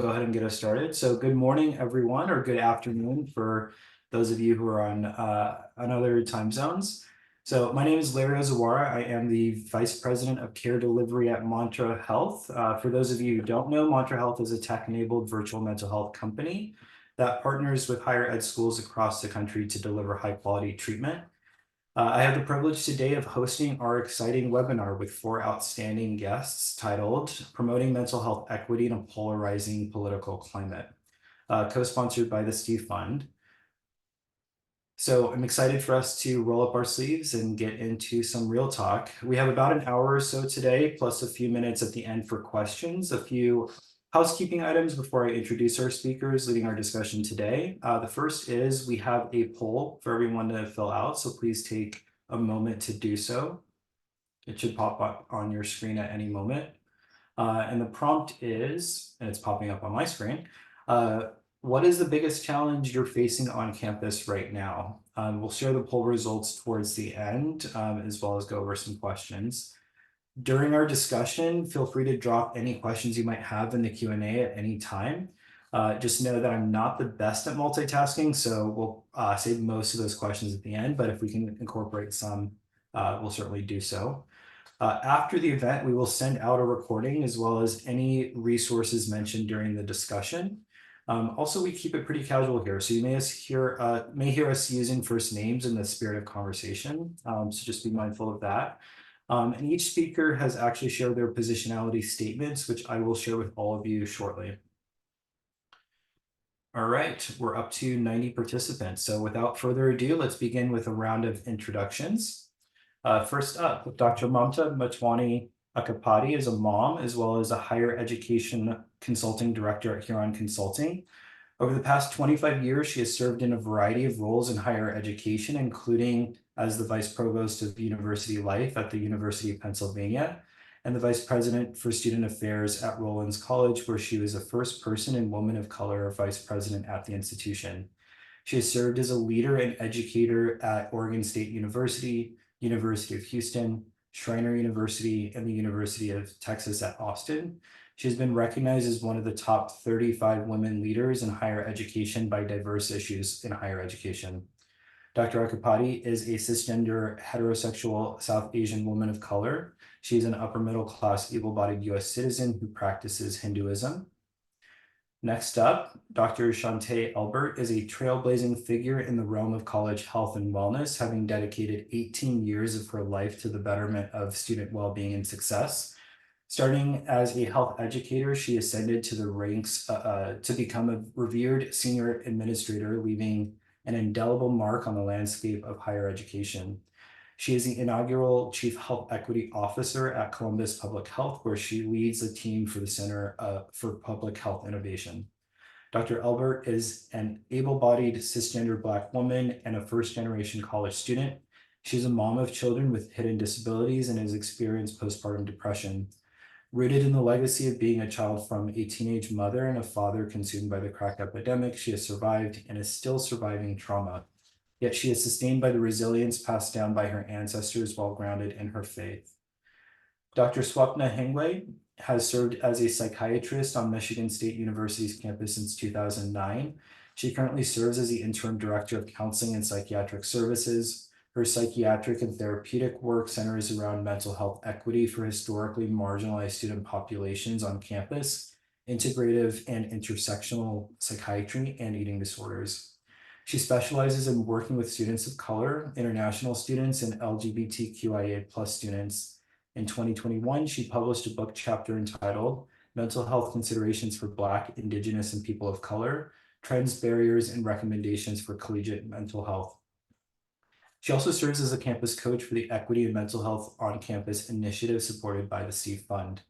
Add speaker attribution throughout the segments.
Speaker 1: Go ahead and get us started. So good morning, everyone, or good afternoon for those of you who are on other time zones. So my name is Larry Ozawara. I am the Vice President of Care Delivery at Mantra Health. For those of you who don't know, Mantra Health is a tech-enabled virtual mental health company that partners with higher ed schools across the country to deliver high-quality treatment. I have the privilege today of hosting our exciting webinar with 4 outstanding guests titled Promoting Mental Health Equity in a Polarizing Political Climate, co-sponsored by the Steve Fund. So I'm excited for us to roll up our sleeves and get into some real talk. We have about an hour or so today, plus a few minutes at the end for questions, a few housekeeping items before I introduce our speakers leading our discussion today. The first is we have a poll for everyone to fill out, so please take a moment to do so. It should pop up on your screen at any moment. And the prompt is, and it's popping up on my screen, what is the biggest challenge you're facing on campus right now? We'll share the poll results towards the end, as well as go over some questions. During our discussion, feel free to drop any questions you might have in the Q&A at any time. Just know that I'm not the best at multitasking, so we'll save most of those questions at the end, but if we can incorporate some, we'll certainly do so. After the event, we will send out a recording as well as any resources mentioned during the discussion. Also, we keep it pretty casual here, so you may hear us using first names in the spirit of conversation, so just be mindful of that. And each speaker has actually shared their positionality statements, which I will share with all of you shortly. All right, we're up to 90 participants. So without further ado, let's begin with a round of introductions. First up, Dr. Mamta Machwani Akapati is a mom as well as a higher education consulting director at Huron Consulting. Over the past 25 years, she has served in a variety of roles in higher education, including as the Vice Provost of University Life at the University of Pennsylvania and the Vice President for Student Affairs at Rollins College, where she was the first person and woman of color Vice President at the institution. She has served as a leader and educator at Oregon State University, University of Houston, Schreiner University, and the University of Texas at Austin. She has been recognized as one of the top 35 women leaders in higher education by Diverse Issues in Higher Education. Dr. Akapati is a cisgender, heterosexual South Asian woman of color. She is an upper middle class, able-bodied US citizen who practices Hinduism. Next up, Dr. Shantae Elbert is a trailblazing figure in the realm of college health and wellness, having dedicated 18 years of her life to the betterment of student well-being and success. Starting as a health educator, she ascended to the ranks to become a revered senior administrator, leaving an indelible mark on the landscape of higher education. She is the inaugural Chief Health Equity Officer at Columbus Public Health, where she leads the team for the Center for Public Health Innovation. Dr. Elbert is an able-bodied cisgender Black woman and a first-generation college student. She's a mom of children with hidden disabilities and has experienced postpartum depression. Rooted in the legacy of being a child from a teenage mother and a father consumed by the crack epidemic, she has survived and is still surviving trauma. Yet she is sustained by the resilience passed down by her ancestors while grounded in her faith. Dr. Swapna Hengway has served as a psychiatrist on Michigan State University's campus since 2009. She currently serves as the interim director of counseling and psychiatric services. Her psychiatric and therapeutic work centers around mental health equity for historically marginalized student populations on campus, integrative and intersectional psychiatry, and eating disorders. She specializes in working with students of color, international students, and LGBTQIA+ students. In 2021, she published a book chapter entitled Mental Health Considerations for Black, Indigenous, and People of Color, Trends, Barriers, and Recommendations for Collegiate Mental Health. She also serves as a campus coach for the Equity and Mental Health on Campus initiative supported by the Steve Fund.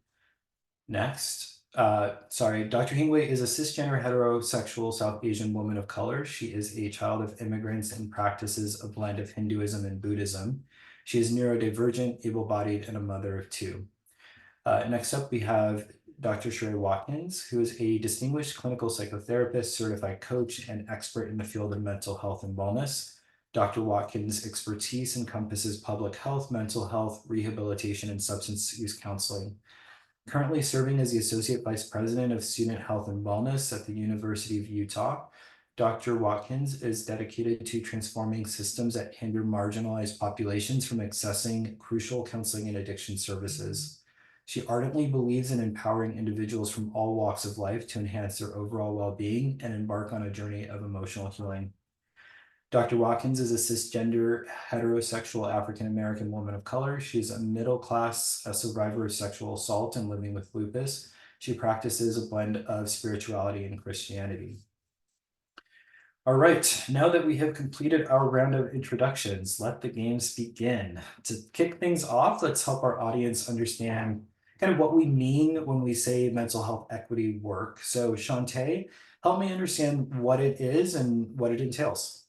Speaker 1: Next. Dr. Hingway is a cisgender heterosexual South Asian woman of color. She is a child of immigrants and practices a blend of Hinduism and Buddhism. She is neurodivergent, able-bodied, and a mother of 2. Next up, we have Dr. Sherry Watkins, who is a distinguished clinical psychotherapist, certified coach, and expert in the field of mental health and wellness. Dr. Watkins' expertise encompasses public health, mental health, rehabilitation, and substance use counseling. Currently serving as the Associate Vice President of Student Health and Wellness at the University of Utah, Dr. Watkins is dedicated to transforming systems that hinder marginalized populations from accessing crucial counseling and addiction services. She ardently believes in empowering individuals from all walks of life to enhance their overall well-being and embark on a journey of emotional healing. Dr. Watkins is a cisgender, heterosexual African American woman of color. She's a middle class a survivor of sexual assault and living with lupus. She practices a blend of spirituality and Christianity. All right, now that we have completed our round of introductions, let the games begin. To kick things off, let's help our audience understand kind of what we mean when we say mental health equity work. So, Shantae, help me understand what it is and what it entails.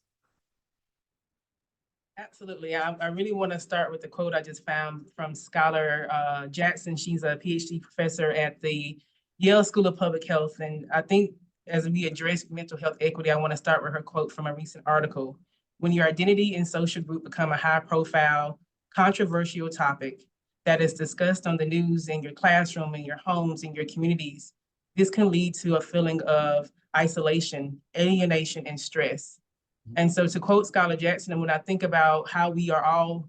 Speaker 2: Absolutely. I really want to start with the quote I just found from Scholar Jackson. She's a PhD professor at the Yale School of Public Health. And I think as we address mental health equity, I want to start with her quote from a recent article. When your identity and social group become a high profile, controversial topic that is discussed on the news, in your classroom, in your homes, in your communities, this can lead to a feeling of isolation, alienation, and stress. And so to quote Scholar Jackson, and when I think about how we are all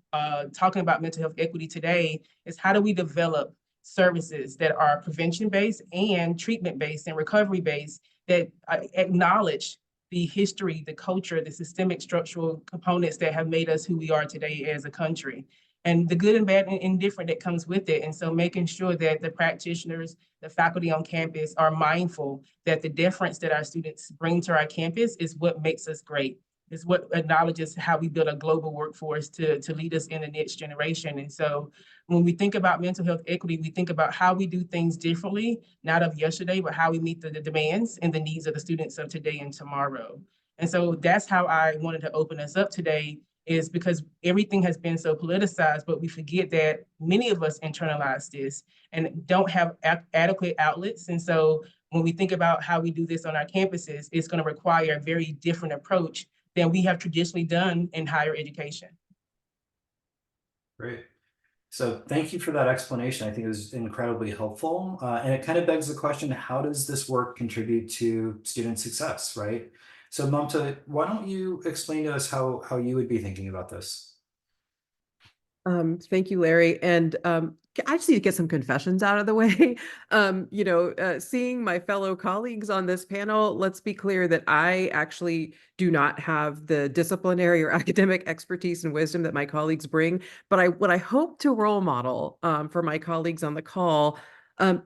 Speaker 2: talking about mental health equity today, is how do we develop services that are prevention-based and treatment-based and recovery-based that acknowledge the history, the culture, the systemic structural components that have made us who we are today as a country, and the good and bad and indifferent that comes with it. And so making sure that the practitioners, the faculty on campus are mindful that the difference that our students bring to our campus is what makes us great, is what acknowledges how we build a global workforce to lead us in the next generation. And so when we think about mental health equity, we think about how we do things differently, not of yesterday, but how we meet the demands and the needs of the students of today and tomorrow. And so that's how I wanted to open us up today, is because everything has been so politicized, but we forget that many of us internalize this and don't have adequate outlets. And so when we think about how we do this on our campuses, it's going to require a very different approach than we have traditionally done in higher education.
Speaker 1: Great. So thank you for that explanation. I think it was incredibly helpful. And it kind of begs the question, how does this work contribute to student success, right? So Mamta, why don't you explain to us how you would be thinking about this?
Speaker 3: Thank you, Larry. And I just need to get some confessions out of the way. Seeing my fellow colleagues on this panel, let's be clear that I actually do not have the disciplinary or academic expertise and wisdom that my colleagues bring. But what I hope to role model for my colleagues on the call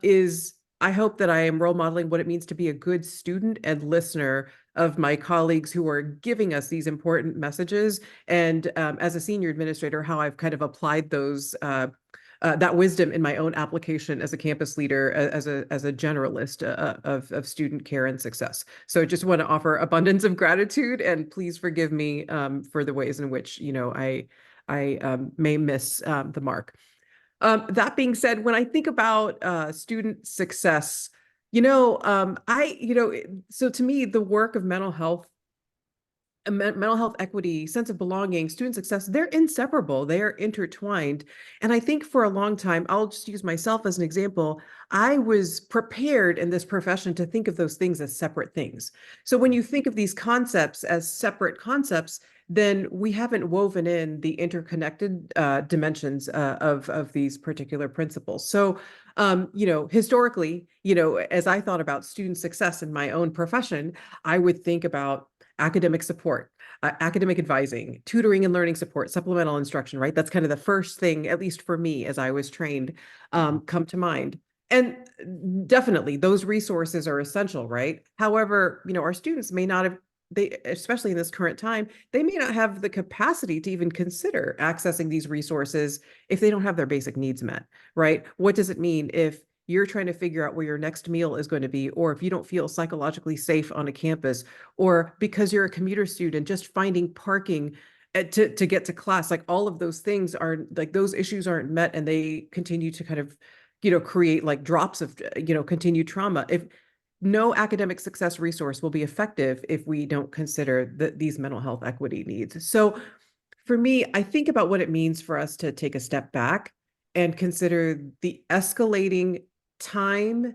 Speaker 3: is I hope that I am role modeling what it means to be a good student and listener of my colleagues who are giving us these important messages. And as a senior administrator, how I've kind of applied that wisdom in my own application as a campus leader, as a generalist of student care and success. So I just want to offer abundance of gratitude, and please forgive me for the ways in which I may miss the mark. That being said, when I think about student success, so to me, the work of mental health equity, sense of belonging, student success, they're inseparable, they are intertwined. And I think for a long time, I'll just use myself as an example, I was prepared in this profession to think of those things as separate things. So when you think of these concepts as separate concepts, then we haven't woven in the interconnected dimensions of these particular principles. So, historically, as I thought about student success in my own profession, I would think about academic support, academic advising, tutoring and learning support, supplemental instruction, right? That's kind of the first thing, at least for me, as I was trained, come to mind. And definitely those resources are essential, right? However, our students may not have, especially in this current time, they may not have the capacity to even consider accessing these resources if they don't have their basic needs met, right? What does it mean if you're trying to figure out where your next meal is going to be, or if you don't feel psychologically safe on a campus, or because you're a commuter student, just finding parking to get to class? Like, all of those things are like, those issues aren't met, and they continue to kind of, create like drops of, continued trauma. If no academic success resource will be effective if we don't consider these mental health equity needs. So for me, I think about what it means for us to take a step back and consider the escalating time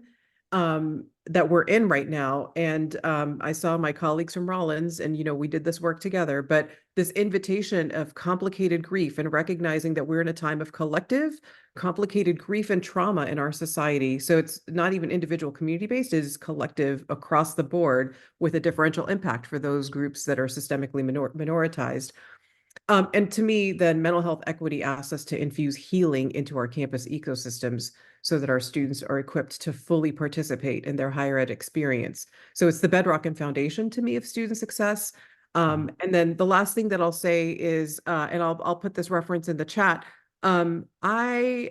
Speaker 3: that we're in right now. And I saw my colleagues from Rollins, and we did this work together, but this invitation of complicated grief and recognizing that we're in a time of collective complicated grief and trauma in our society. So it's not even individual community based, it is collective across the board with a differential impact for those groups that are systemically minoritized. And to me, then mental health equity asks us to infuse healing into our campus ecosystems so that our students are equipped to fully participate in their higher ed experience. So it's the bedrock and foundation to me of student success. And then the last thing that I'll say is, and I'll put this reference in the chat. I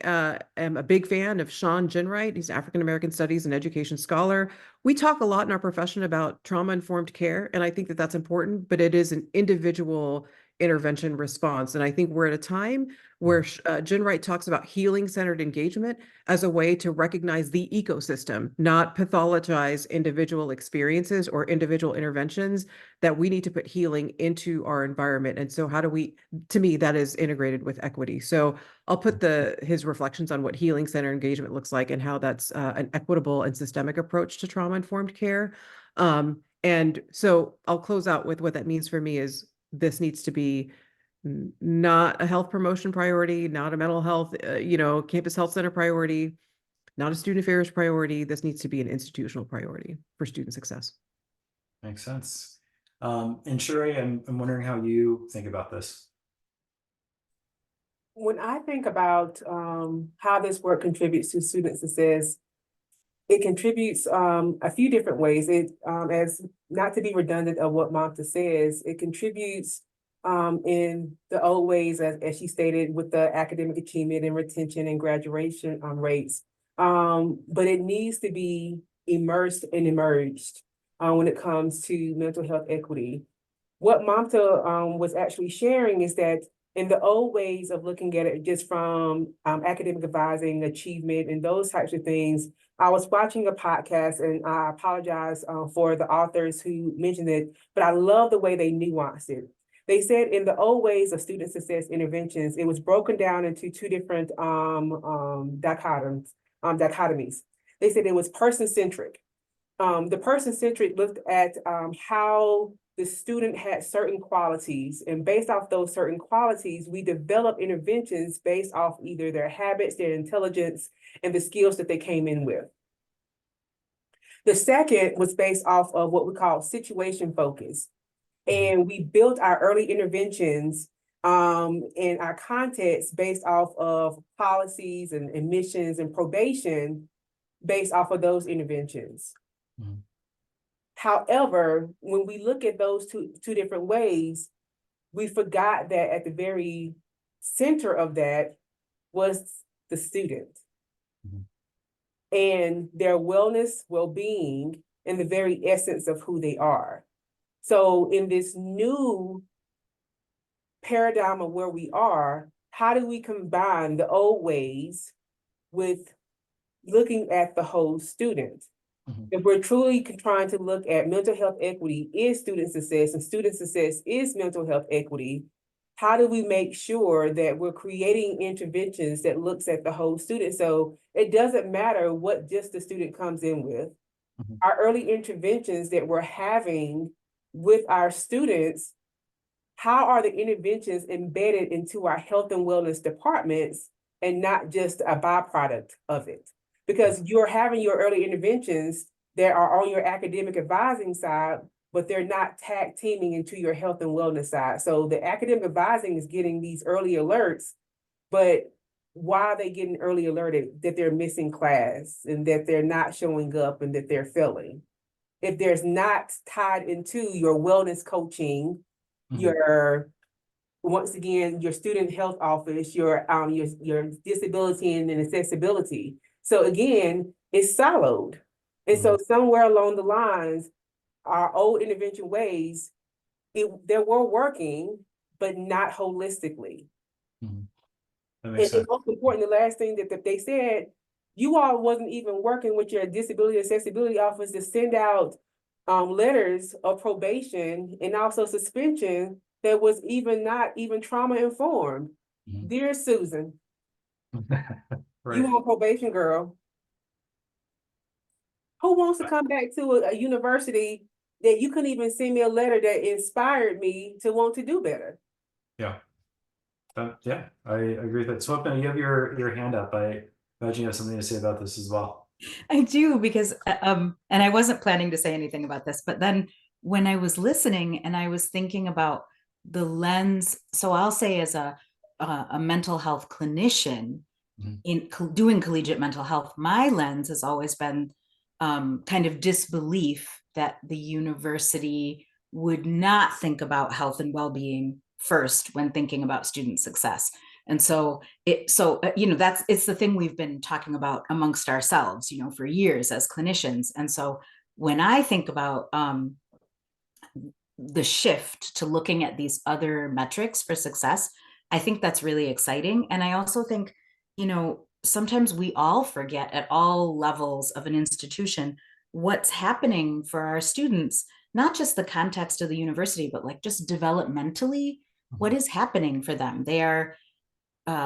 Speaker 3: am a big fan of Sean Ginwright. He's an African American Studies and Education scholar. We talk a lot in our profession about trauma-informed care, and I think that that's important, but it is an individual intervention response. And I think we're at a time where Ginwright talks about healing-centered engagement as a way to recognize the ecosystem, not pathologize individual experiences or individual interventions, that we need to put healing into our environment. And so how do we, to me, that is integrated with equity. So I'll put his reflections on what healing-centered engagement looks like and how that's an equitable and systemic approach to trauma-informed care. And so I'll close out with what that means for me is this needs to be not a health promotion priority, not a mental health, campus health center priority, not a student affairs priority. This needs to be an institutional priority for student success.
Speaker 1: Makes sense. And Sheree, I'm wondering how you think about this.
Speaker 4: When I think about how this work contributes to student success, it contributes a few different ways. It, as not to be redundant of what Mamta says, it contributes in the old ways, as she stated, with the academic achievement and retention and graduation rates. But it needs to be immersed and emerged when it comes to mental health equity. What Mamta was actually sharing is that in the old ways of looking at it just from academic advising, achievement, and those types of things, I was watching a podcast, and I apologize for the authors who mentioned it, but I love the way they nuanced it. They said in the old ways of student success interventions, it was broken down into two different dichotomies. They said it was person-centric. The person-centric looked at how the student had certain qualities, and based off those certain qualities, we develop interventions based off either their habits, their intelligence, and the skills that they came in with. The second was based off of what we call situation focus. And we built our early interventions in our context based off of policies and admissions and probation based off of those interventions. Mm-hmm. However, when we look at those two different ways, we forgot that at the very center of that was the student. Mm-hmm. And their wellness, well-being, and the very essence of who they are. So in this new paradigm of where we are, how do we combine the old ways with looking at the whole student? Mm-hmm. If we're truly trying to look at mental health equity is student success, and student success is mental health equity, how do we make sure that we're creating interventions that looks at the whole student? So it doesn't matter what just the student comes in with. Mm-hmm. Our early interventions that we're having with our students, how are the interventions embedded into our health and wellness departments and not just a byproduct of it? Because you're having your early interventions that are on your academic advising side, but they're not tag teaming into your health and wellness side. So the academic advising is getting these early alerts, but why are they getting early alerted? That they're missing class and that they're not showing up and that they're failing. If there's not tied into your wellness coaching, mm-hmm. your, once again, your student health office, your disability and accessibility. So again, it's siloed. And mm-hmm. so somewhere along the lines, our old intervention ways, they were working, but not holistically. Mm-hmm. And the most important, the last thing that they said, you all wasn't even working with your disability accessibility office to send out letters of probation and also suspension that was not even trauma informed. Mm-hmm. Dear Susan, right. You on probation, girl. Who wants to come back to a university that you couldn't even send me a letter that inspired me to want to do better?
Speaker 1: Yeah. Yeah, I agree with that. Swapna, you have your hand up. I imagine you have something to say about this as well.
Speaker 5: I do, because and I wasn't planning to say anything about this, but then when I was listening and I was thinking about the lens, so I'll say as a mental health clinician in doing collegiate mental health, my lens has always been kind of disbelief that the university would not think about health and well-being first when thinking about student success. And so that's, it's the thing we've been talking about amongst ourselves, for years as clinicians. And so when I think about the shift to looking at these other metrics for success, I think that's really exciting. And I also think, sometimes we all forget at all levels of an institution what's happening for our students, not just the context of the university, but like just developmentally, what is happening for them. They are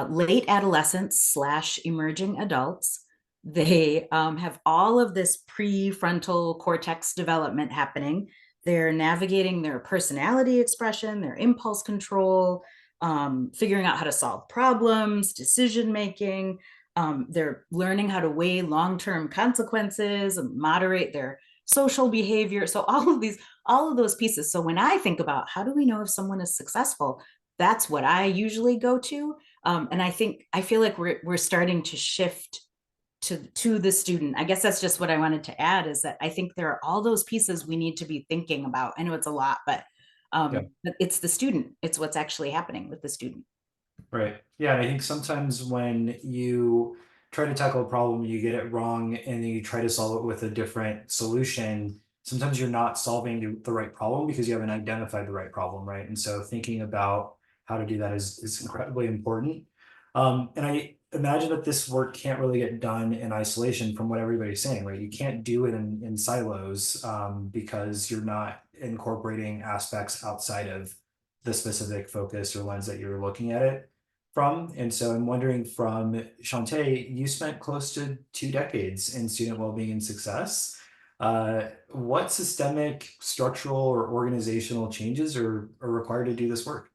Speaker 5: late adolescents / emerging adults. They have all of this prefrontal cortex development happening. They're navigating their personality expression, their impulse control, figuring out how to solve problems, decision making. They're learning how to weigh long-term consequences and moderate their social behavior. So all of those pieces. So when I think about how do we know if someone is successful, that's what I usually go to. And I feel like we're starting to shift to the student. I guess that's just what I wanted to add, is that I think there are all those pieces we need to be thinking about. I know it's a lot, but it's the student. It's what's actually happening with the student.
Speaker 1: Right. Yeah. And I think sometimes when you try to tackle a problem, you get it wrong and then you try to solve it with a different solution. Sometimes you're not solving the right problem because you haven't identified the right problem, right? And so thinking about how to do that is incredibly important. And I imagine that this work can't really get done in isolation from what everybody's saying, right? You can't do it in silos because you're not incorporating aspects outside of the specific focus or lens that you're looking at it from. And so I'm wondering, from Shantae, you spent close to 2 decades in student well-being and success. What systemic, structural, or organizational changes are required to do this work?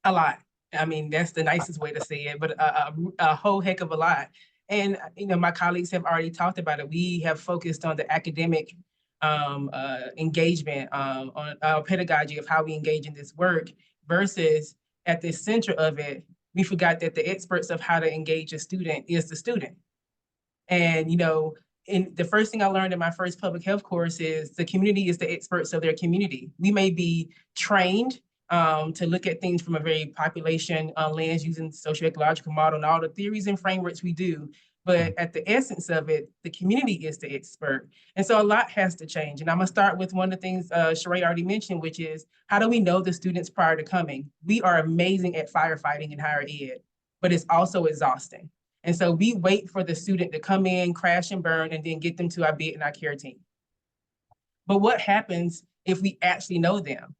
Speaker 2: A lot. I mean, that's the nicest way to say it, but a whole heck of a lot. And, my colleagues have already talked about it. We have focused on the academic engagement, on our pedagogy of how we engage in this work, versus at the center of it, we forgot that the experts of how to engage a student is the student. And, in the first thing I learned in my first public health course is the community is the experts of their community. We may be trained to look at things from a very population lens, using socioecological model and all the theories and frameworks we do. But at the essence of it, the community is the expert. And so a lot has to change. And I'm gonna start with one of the things Sheree already mentioned, which is, how do we know the students prior to coming? We are amazing at firefighting in higher ed, but it's also exhausting. And so we wait for the student to come in, crash and burn, and then get them to our bid and our care team. But what happens if we actually know them?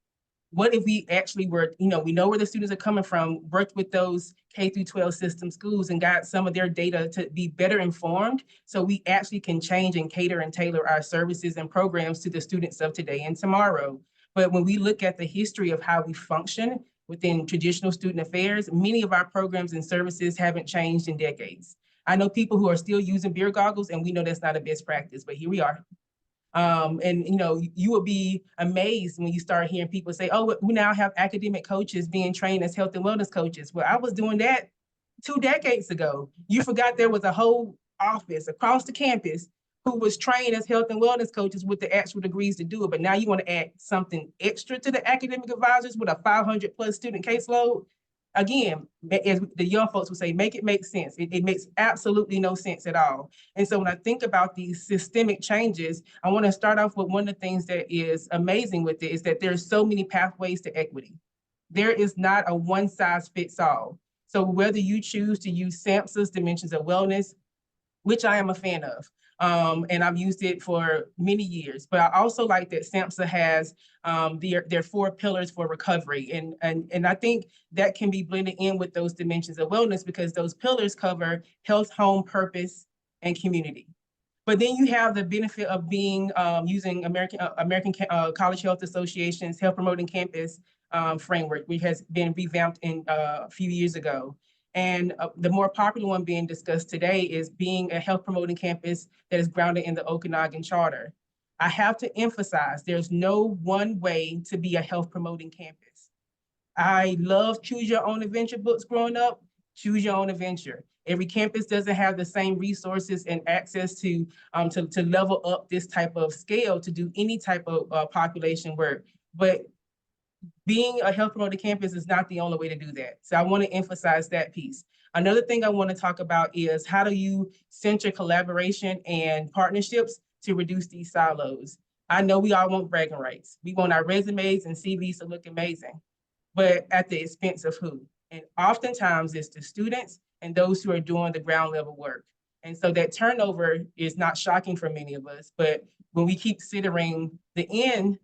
Speaker 2: What if we actually were, we know where the students are coming from, worked with those K-12 system schools and got some of their data to be better informed, so we actually can change and cater and tailor our services and programs to the students of today and tomorrow. But when we look at the history of how we function within traditional student affairs, many of our programs and services haven't changed in decades. I know people who are still using beer goggles, and we know that's not a best practice, but here we are. And you will be amazed when you start hearing people say, oh, we now have academic coaches being trained as health and wellness coaches. Well, I was doing that 2 decades ago. You forgot there was a whole office across the campus who was trained as health and wellness coaches with the actual degrees to do it. But now you want to add something extra to the academic advisors with a 500+ student caseload. Again, as the young folks would say, make it make sense. It makes absolutely no sense at all. And so when I think about these systemic changes, I want to start off with one of the things that is amazing with it is that there's so many pathways to equity. There is not a one size fits all. So whether you choose to use SAMHSA's dimensions of wellness, which I am a fan of, and I've used it for many years. But I also like that SAMHSA has their 4 pillars for recovery. And I think that can be blended in with those dimensions of wellness, because those pillars cover health, home, purpose, and community. But then you have the benefit of being using American College Health Association's Health Promoting Campus framework, which has been revamped in a few years ago. And the more popular one being discussed today is being a health promoting campus that is grounded in the Okanagan Charter. I have to emphasize there's no one way to be a health promoting campus. I love choose your own adventure books growing up. Choose your own adventure. Every campus doesn't have the same resources and access to level up this type of scale to do any type of population work. But being a health promoted campus is not the only way to do that. So I want to emphasize that piece. Another thing I want to talk about is how do you center collaboration and partnerships to reduce these silos? I know we all want bragging rights. We want our resumes and CVs to look amazing, but at the expense of who? And oftentimes it's the students and those who are doing the ground level work. And so that turnover is not shocking for many of us, but when we keep considering the end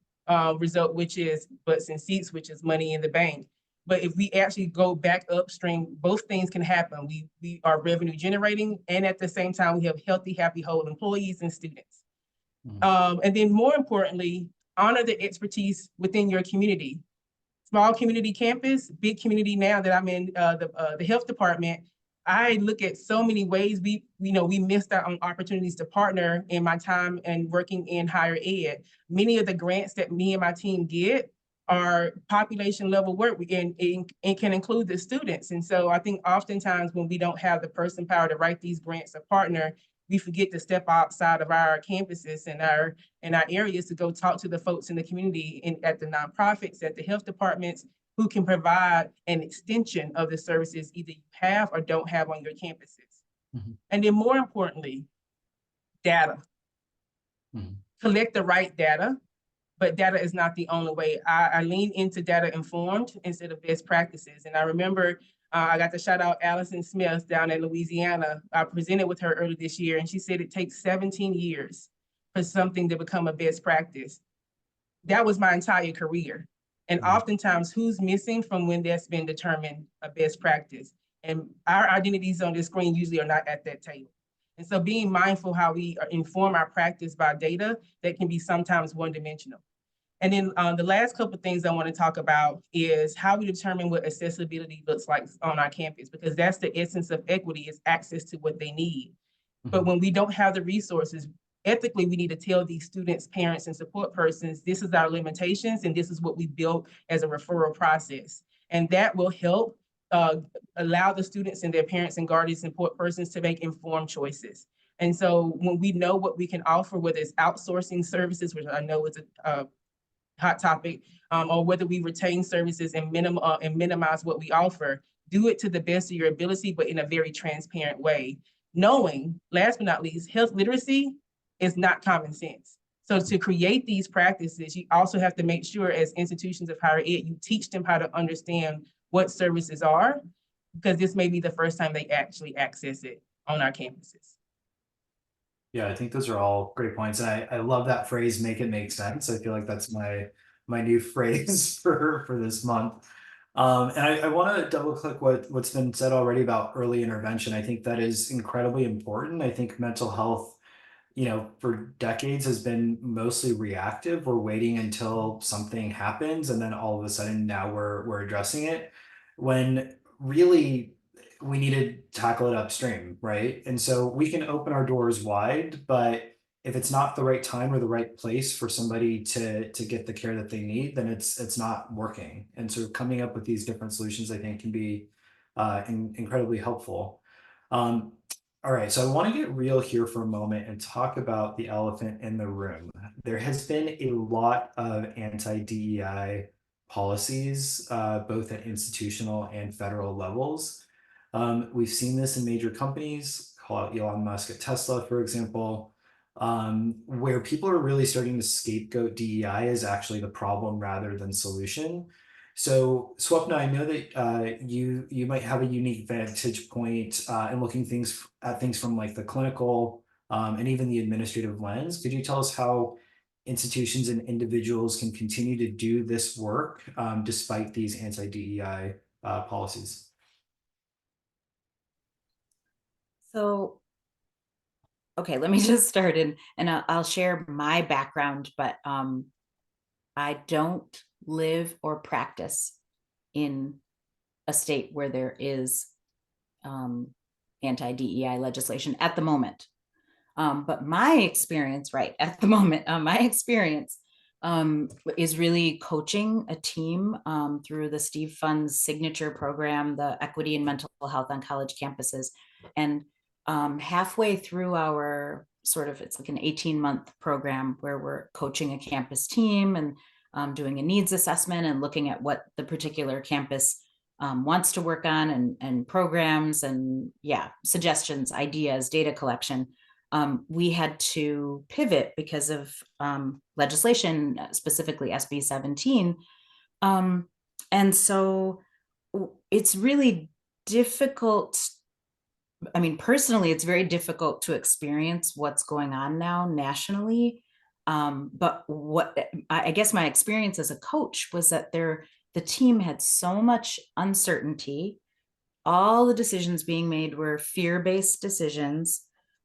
Speaker 2: result, which is butts and seats, which is money in the bank. But if we actually go back upstream, both things can happen. We are revenue generating, and at the same time, we have healthy, happy, whole employees and students. And then more importantly, honor the expertise within your community. Small community campus, big community now that I'm in the health department, I look at so many ways we missed out on opportunities to partner in my time and working in higher ed. Many of the grants that me and my team get are population level work and can include the students. And so I think oftentimes when we don't have the person power to write these grants or partner, we forget to step outside of our campuses and our areas to go talk to the folks in the community and at the nonprofits, at the health departments, who can provide an extension of the services either you have or don't have on your campuses. And then more importantly, data. Collect the right data, but data is not the only way. I lean into data informed instead of best practices. And I remember I got to shout out Allison Smith down in Louisiana. I presented with her earlier this year, and she said it takes 17 years for something to become a best practice. That was my entire career. And oftentimes, who's missing from when that's been determined a best practice? And our identities on the screen usually are not at that table. And so being mindful how we inform our practice by data that can be sometimes one-dimensional. And then the last couple of things I want to talk about is how we determine what accessibility looks like on our campus, because that's the essence of equity, is access to what they need. But when we don't have the resources, ethically, we need to tell these students, parents, and support persons, this is our limitations, and this is what we built as a referral process. And that will help allow the students and their parents and guardians and support persons to make informed choices. And so when we know what we can offer, whether it's outsourcing services, which I know is a hot topic, or whether we retain services and minimize what we offer, do it to the best of your ability, but in a very transparent way. Knowing, last but not least, health literacy is not common sense. So to create these practices, you also have to make sure as institutions of higher ed, you teach them how to understand what services are, because this may be the first time they actually access it on our campuses.
Speaker 1: Yeah, I think those are all great points. And I love that phrase, make it make sense. I feel like that's my new phrase for this month. And I want to double click what's been said already about early intervention. I think that is incredibly important. I think mental health, for decades has been mostly reactive. We're waiting until something happens, and then all of a sudden now we're addressing it, when really we need to tackle it upstream, right? And so we can open our doors wide, but if it's not the right time or the right place for somebody to get the care that they need, then it's not working. And so coming up with these different solutions, I think, can be incredibly helpful. All right, so I want to get real here for a moment and talk about the elephant in the room. There has been a lot of anti-DEI policies, both at institutional and federal levels. We've seen this in major companies, call out Elon Musk at Tesla, for example, where people are really starting to scapegoat DEI as actually the problem rather than solution. So Swapna, I know that you might have a unique vantage point in looking at things from like the clinical and even the administrative lens. Could you tell us how institutions and individuals can continue to do this work despite these anti-DEI policies?
Speaker 5: So okay, let me just start and I'll share my background, but I don't live or practice in a state where there is anti-DEI legislation at the moment. But my experience, right, at the moment, my experience is really coaching a team through the Steve Fund's signature program, the Equity and Mental Health on College Campuses. And halfway through our it's like an 18-month program where we're coaching a campus team and doing a needs assessment and looking at what the particular campus wants to work on and programs and suggestions, ideas, data collection. We had to pivot because of legislation, specifically SB 17. And so it's really difficult. I mean, personally, it's very difficult to experience what's going on now nationally. But what I guess my experience as a coach was that the team had so much uncertainty. All the decisions being made were fear-based decisions.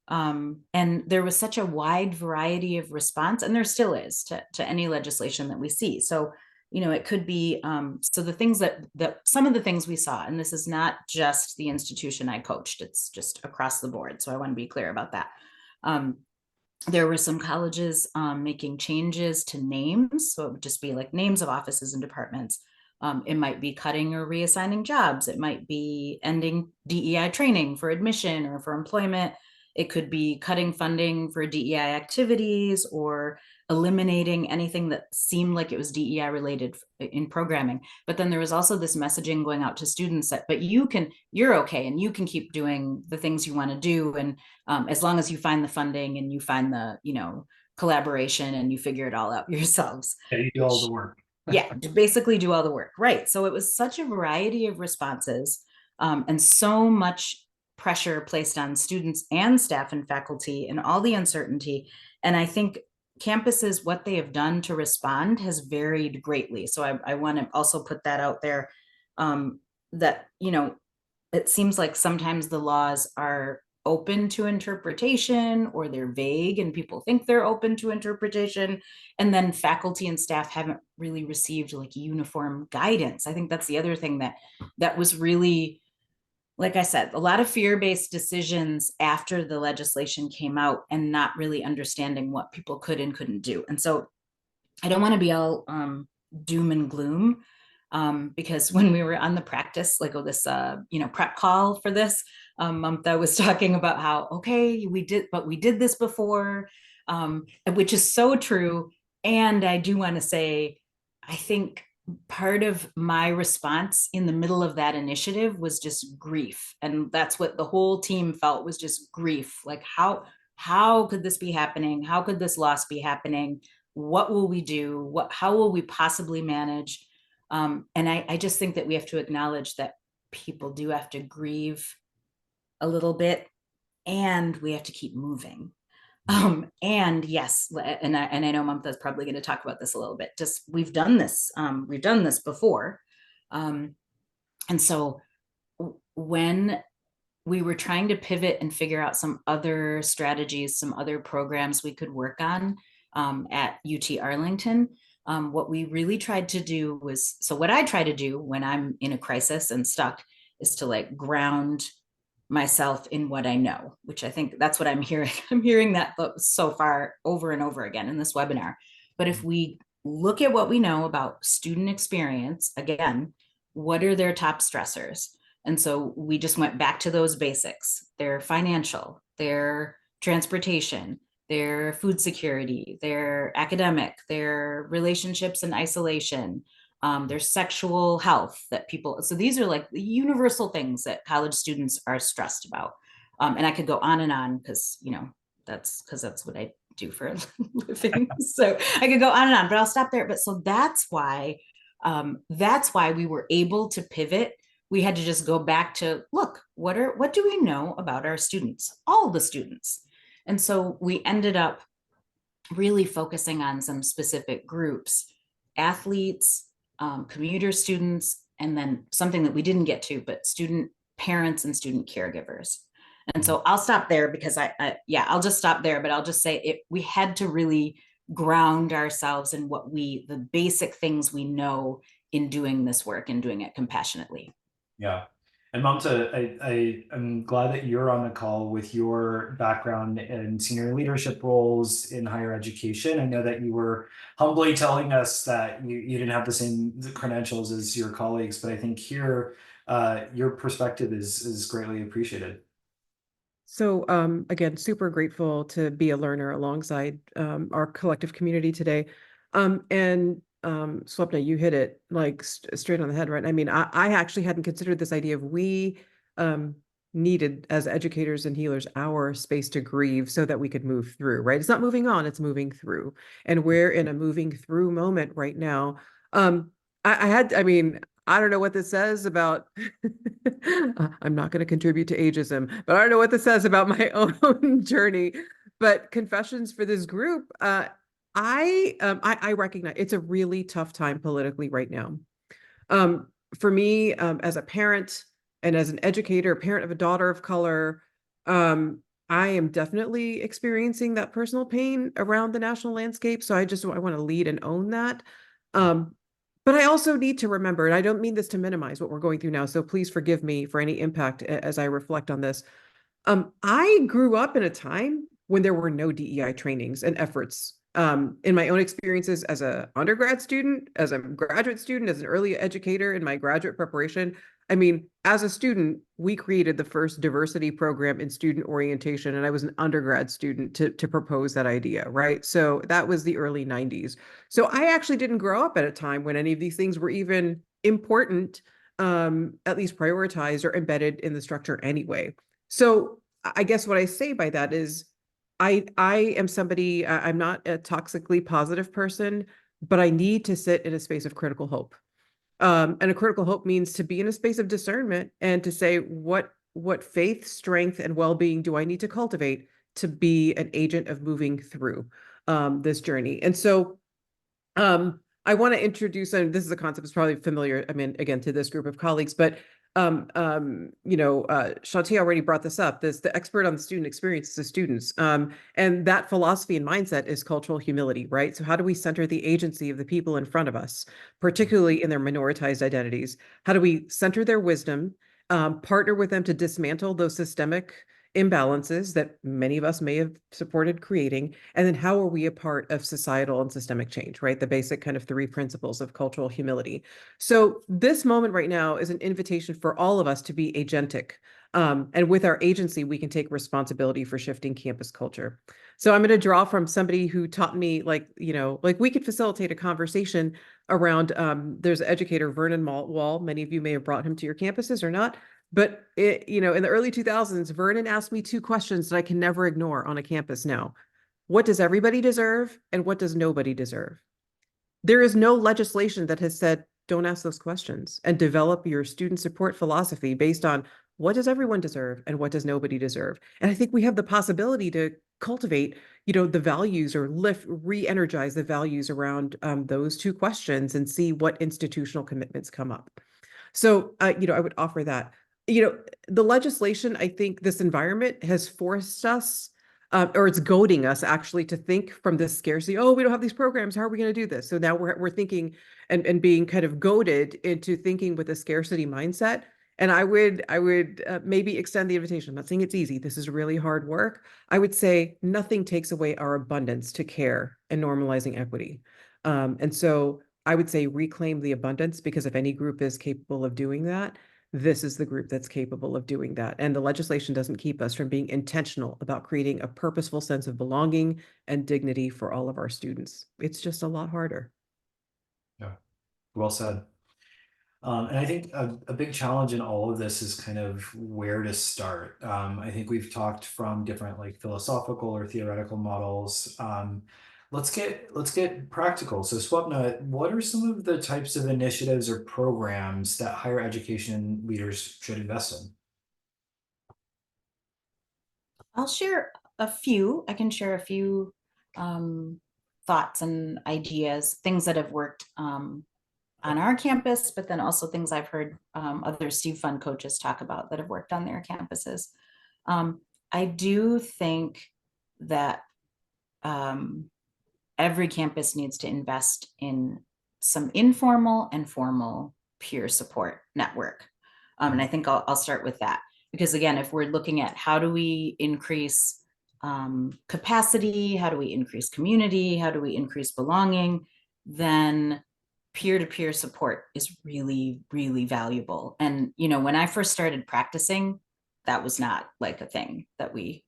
Speaker 5: And there was such a wide variety of response, and there still is to any legislation that we see. So, it could be, so the things that some of the things we saw, and this is not just the institution I coached, it's just across the board. So I want to be clear about that. There were some colleges making changes to names. So it would just be like names of offices and departments. It might be cutting or reassigning jobs. It might be ending DEI training for admission or for employment. It could be cutting funding for DEI activities or eliminating anything that seemed like it was DEI related in programming. But then there was also this messaging going out to students that, but you're okay, and you can keep doing the things you want to do. And as long as you find the funding and you find the, collaboration and you figure it all out yourselves.
Speaker 1: Yeah, you do all the work.
Speaker 5: To basically do all the work. Right. So it was such a variety of responses and so much pressure placed on students and staff and faculty and all the uncertainty. And I think campuses, what they have done to respond has varied greatly. So I want to also put that out there that, it seems like sometimes the laws are open to interpretation or they're vague and people think they're open to interpretation, and then faculty and staff haven't really received like uniform guidance. I think that's the other thing that was really, like I said, a lot of fear-based decisions after the legislation came out and not really understanding what people could and couldn't do. And so I don't want to be all doom and gloom, because when we were on the practice, like this, prep call for this, Mamta was talking about how, okay, we did this before, which is so true. And I do want to say, I think part of my response in the middle of that initiative was just grief. And that's what the whole team felt, was just grief. Like, how could this be happening? How could this loss be happening? What will we do? How will we possibly manage? And I just think that we have to acknowledge that people do have to grieve a little bit, and we have to keep moving. And yes, and I know Mamta's probably going to talk about this a little bit. Just we've done this before, and so when we were trying to pivot and figure out some other strategies, some other programs we could work on at UT Arlington. What we really tried to do was, so what I try to do when I'm in a crisis and stuck is to like ground myself in what I know, which I think that's what I'm hearing. I'm hearing that so far over and over again in this webinar. But if we look at what we know about student experience, again, what are their top stressors? And so we just went back to those basics: their financial, their transportation, their food security, their academic, their relationships and isolation, their sexual health that people, so these are like the universal things that college students are stressed about. And I could go on and on because, that's what I do for a living. So I could go on and on, but I'll stop there. But so that's why we were able to pivot. We had to just go back to, look, what do we know about our students, all the students? And so we ended up really focusing on some specific groups: athletes, commuter students, and then something that we didn't get to, but student parents and student caregivers. And so I'll stop there because I'll just stop there, but I'll just say we had to really ground ourselves in the basic things we know in doing this work and doing it compassionately.
Speaker 1: Yeah. And Mamta, I'm glad that you're on the call with your background in senior leadership roles in higher education. I know that you were humbly telling us that you didn't have the same credentials as your colleagues, but I think here your perspective is greatly appreciated.
Speaker 3: So again, super grateful to be a learner alongside our collective community today. Swapna, you hit it like straight on the head, right? I mean, I actually hadn't considered this idea of we needed as educators and healers our space to grieve so that we could move through, right? It's not moving on, it's moving through. And we're in a moving through moment right now. I mean, I don't know what this says about, I'm not going to contribute to ageism, but I don't know what this says about my own journey. But confessions for this group, I recognize it's a really tough time politically right now. For me, as a parent and as an educator, parent of a daughter of color, I am definitely experiencing that personal pain around the national landscape. So I want to lead and own that. But I also need to remember, and I don't mean this to minimize what we're going through now, so please forgive me for any impact as I reflect on this. I grew up in a time when there were no DEI trainings and efforts. In my own experiences as an undergrad student, as a graduate student, as an early educator in my graduate preparation, I mean, as a student, we created the first diversity program in student orientation, and I was an undergrad student to propose that idea, right? So that was the early 90s. So I actually didn't grow up at a time when any of these things were even important, at least prioritized or embedded in the structure anyway. So I guess what I say by that is I am somebody, I'm not a toxically positive person, but I need to sit in a space of critical hope. And a critical hope means to be in a space of discernment and to say what faith, strength, and well-being do I need to cultivate to be an agent of moving through this journey. And so I want to introduce, and this is a concept that's probably familiar, I mean, again, to this group of colleagues, but Shantae already brought this up. The expert on the student experience is the students. And that philosophy and mindset is cultural humility, right? So how do we center the agency of the people in front of us, particularly in their minoritized identities? How do we center their wisdom, partner with them to dismantle those systemic imbalances that many of us may have supported creating, and then how are we a part of societal and systemic change, right? The basic kind of three principles of cultural humility. So this moment right now is an invitation for all of us to be agentic. And with our agency, we can take responsibility for shifting campus culture. So I'm going to draw from somebody who taught me, like we could facilitate a conversation around, there's educator Vernon Maltwall. Many of you may have brought him to your campuses or not. But in the early 2000s, Vernon asked me two questions that I can never ignore on a campus now. What does everybody deserve? And what does nobody deserve? There is no legislation that has said, don't ask those questions and develop your student support philosophy based on what does everyone deserve and what does nobody deserve. And I think we have the possibility to cultivate, the values or re-energize the values around those two questions and see what institutional commitments come up. So, I would offer that. The legislation, I think this environment has forced us, or it's goading us actually to think from this scarcity. Oh, we don't have these programs. How are we going to do this? So now we're thinking and being kind of goaded into thinking with a scarcity mindset. And I would maybe extend the invitation. I'm not saying it's easy. This is really hard work. I would say nothing takes away our abundance to care and normalizing equity. And so I would say reclaim the abundance, because if any group is capable of doing that, this is the group that's capable of doing that. And the legislation doesn't keep us from being intentional about creating a purposeful sense of belonging and dignity for all of our students. It's just a lot harder.
Speaker 1: Yeah, well said. And I think a big challenge in all of this is kind of where to start. I think we've talked from different like philosophical or theoretical models. Let's get practical. So Swapna, what are some of the types of initiatives or programs that higher education leaders should invest in?
Speaker 5: I'll share a few. I can share a few thoughts and ideas, things that have worked on our campus, but then also things I've heard other Steve Fund coaches talk about that have worked on their campuses. I do think that every campus needs to invest in some informal and formal peer support network. And I think I'll start with that, because again, if we're looking at how do we increase capacity, how do we increase community, how do we increase belonging, then peer-to-peer support is really, really valuable. And, you know, when I first started practicing, that was not like a thing that we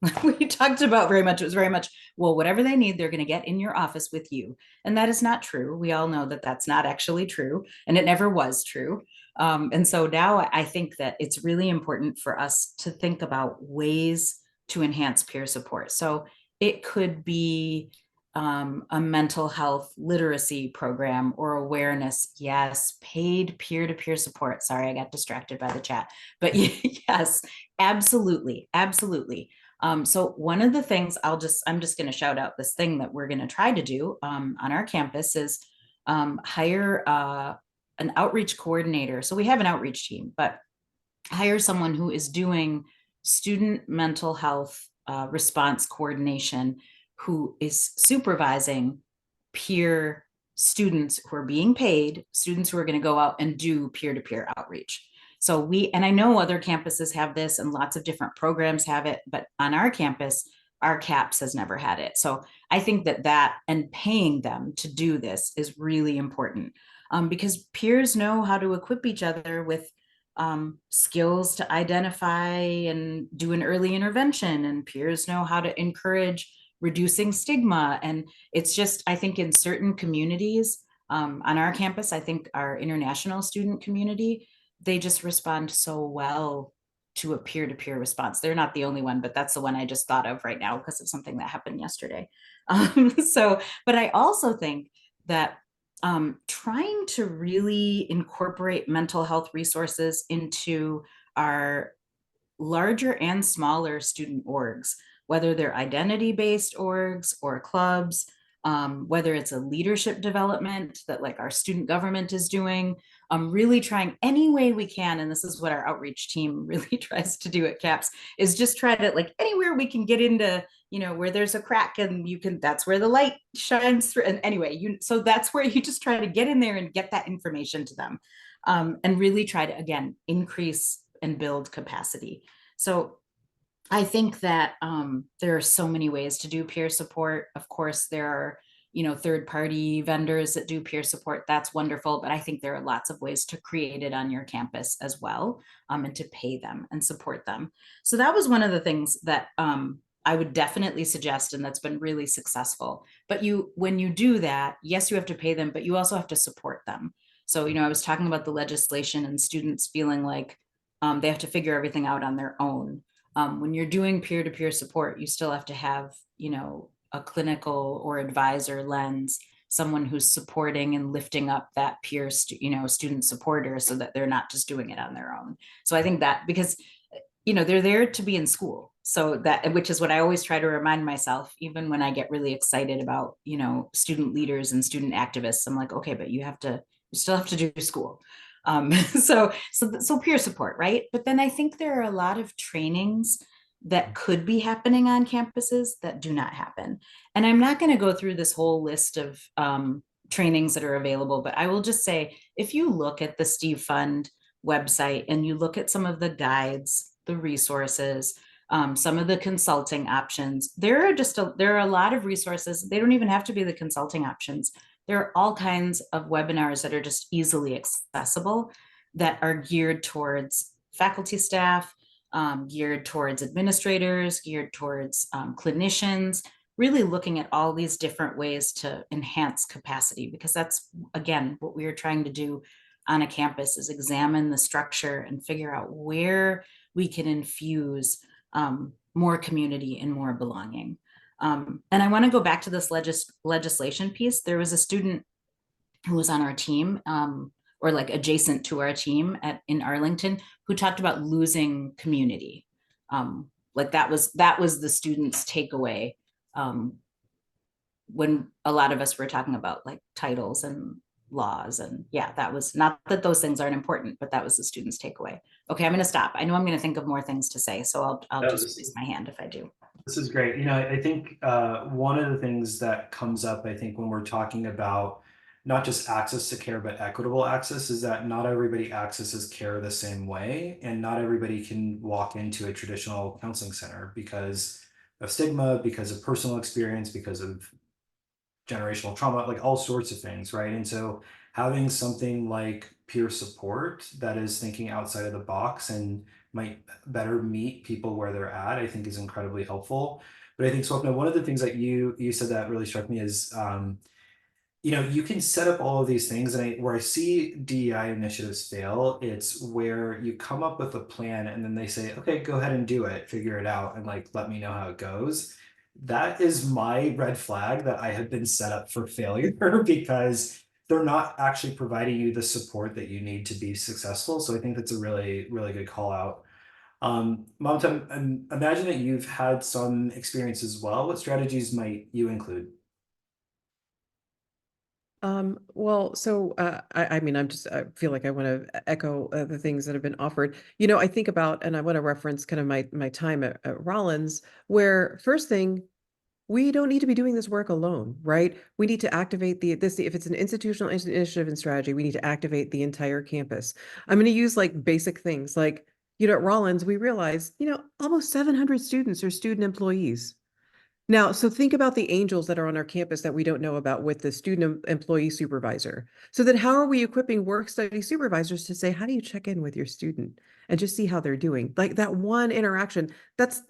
Speaker 5: talked about very much. It was very much, well, whatever they need, they're going to get in your office with you. And that is not true. We all know that that's not actually true, and it never was true. And so now I think that it's really important for us to think about ways to enhance peer support. So it could be a mental health literacy program or awareness. Yes, paid peer-to-peer support. Sorry, I got distracted by the chat. But yes, absolutely, absolutely. So one of the things I'm just going to shout out this thing that we're going to try to do on our campus is hire an outreach coordinator. So we have an outreach team, but hire someone who is doing student mental health response coordination, who is supervising peer students who are being paid, students who are going to go out and do peer-to-peer outreach. So and I know other campuses have this and lots of different programs have it, but on our campus, our CAPS has never had it. So I think that and paying them to do this is really important, because peers know how to equip each other with skills to identify and do an early intervention, and peers know how to encourage reducing stigma. And it's just, I think in certain communities on our campus, I think our international student community, they just respond so well to a peer-to-peer response. They're not the only one, but that's the one I just thought of right now because of something that happened yesterday. But I also think that trying to really incorporate mental health resources into our larger and smaller student orgs, whether they're identity-based orgs or clubs, whether it's a leadership development that like our student government is doing, really trying any way we can, and this is what our outreach team really tries to do at CAPS, is just try to like anywhere we can get into, you know, where there's a crack and that's where the light shines through. And anyway, so that's where you just try to get in there and get that information to them, and really try to, again, increase and build capacity. So I think that there are so many ways to do peer support. Of course, there are, you know, third-party vendors that do peer support. That's wonderful. But I think there are lots of ways to create it on your campus as well, and to pay them and support them. So that was one of the things that I would definitely suggest, and that's been really successful. But when you do that, yes, you have to pay them, but you also have to support them. So, you know, I was talking about the legislation and students feeling like they have to figure everything out on their own. When you're doing peer-to-peer support, you still have to have, you know, a clinical or advisor lens, someone who's supporting and lifting up that peer, student supporter, so that they're not just doing it on their own. So I think that, because, you know, they're there to be in school. So that, which is what I always try to remind myself, even when I get really excited about, you know, student leaders and student activists, I'm like, okay, but you still have to do school. So peer support, right? But then I think there are a lot of trainings that could be happening on campuses that do not happen. And I'm not going to go through this whole list of trainings that are available, but I will just say, if you look at the Steve Fund website and you look at some of the guides, the resources, some of the consulting options, there are a lot of resources. They don't even have to be the consulting options. There are all kinds of webinars that are just easily accessible that are geared towards faculty staff, geared towards administrators, geared towards clinicians, really looking at all these different ways to enhance capacity, because that's, again, what we are trying to do on a campus, is examine the structure and figure out where we can infuse more community and more belonging. And I want to go back to this legislation piece. There was a student who was on our team, or like adjacent to our team in Arlington, who talked about losing community. Like that was the student's takeaway when a lot of us were talking about like titles and laws. And yeah, that was not that those things aren't important, but that was the students' takeaway. Okay, I'm going to stop. I know I'm going to think of more things to say, so I'll
Speaker 1: That
Speaker 5: just
Speaker 1: was
Speaker 5: raise my hand if I do.
Speaker 1: This is great. I think one of the things that comes up, I think, when we're talking about not just access to care, but equitable access, is that not everybody accesses care the same way, and not everybody can walk into a traditional counseling center because of stigma, because of personal experience, because of generational trauma, like all sorts of things, right? And so having something like peer support that is thinking outside of the box and might better meet people where they're at, I think is incredibly helpful. But I think, Swapna, one of the things that you said that really struck me is you can set up all of these things, and where I see DEI initiatives fail, it's where you come up with a plan and then they say, okay, go ahead and do it, figure it out, and like let me know how it goes. That is my red flag that I have been set up for failure because they're not actually providing you the support that you need to be successful. So I think that's a really, really good call out. Mamta, imagine that you've had some experience as well. What strategies might you include?
Speaker 3: Well, so I mean, I feel like I want to echo the things that have been offered. I think about, and I want to reference kind of my time at Rollins, where first thing, we don't need to be doing this work alone, right? We need to activate if it's an institutional initiative and strategy, we need to activate the entire campus. I'm going to use like basic things like, at Rollins, we realized, almost 700 students are student employees. Now, so think about the angels that are on our campus that we don't know about with the student employee supervisor. So then how are we equipping work study supervisors to say, how do you check in with your student and just see how they're doing? Like that one interaction, that's,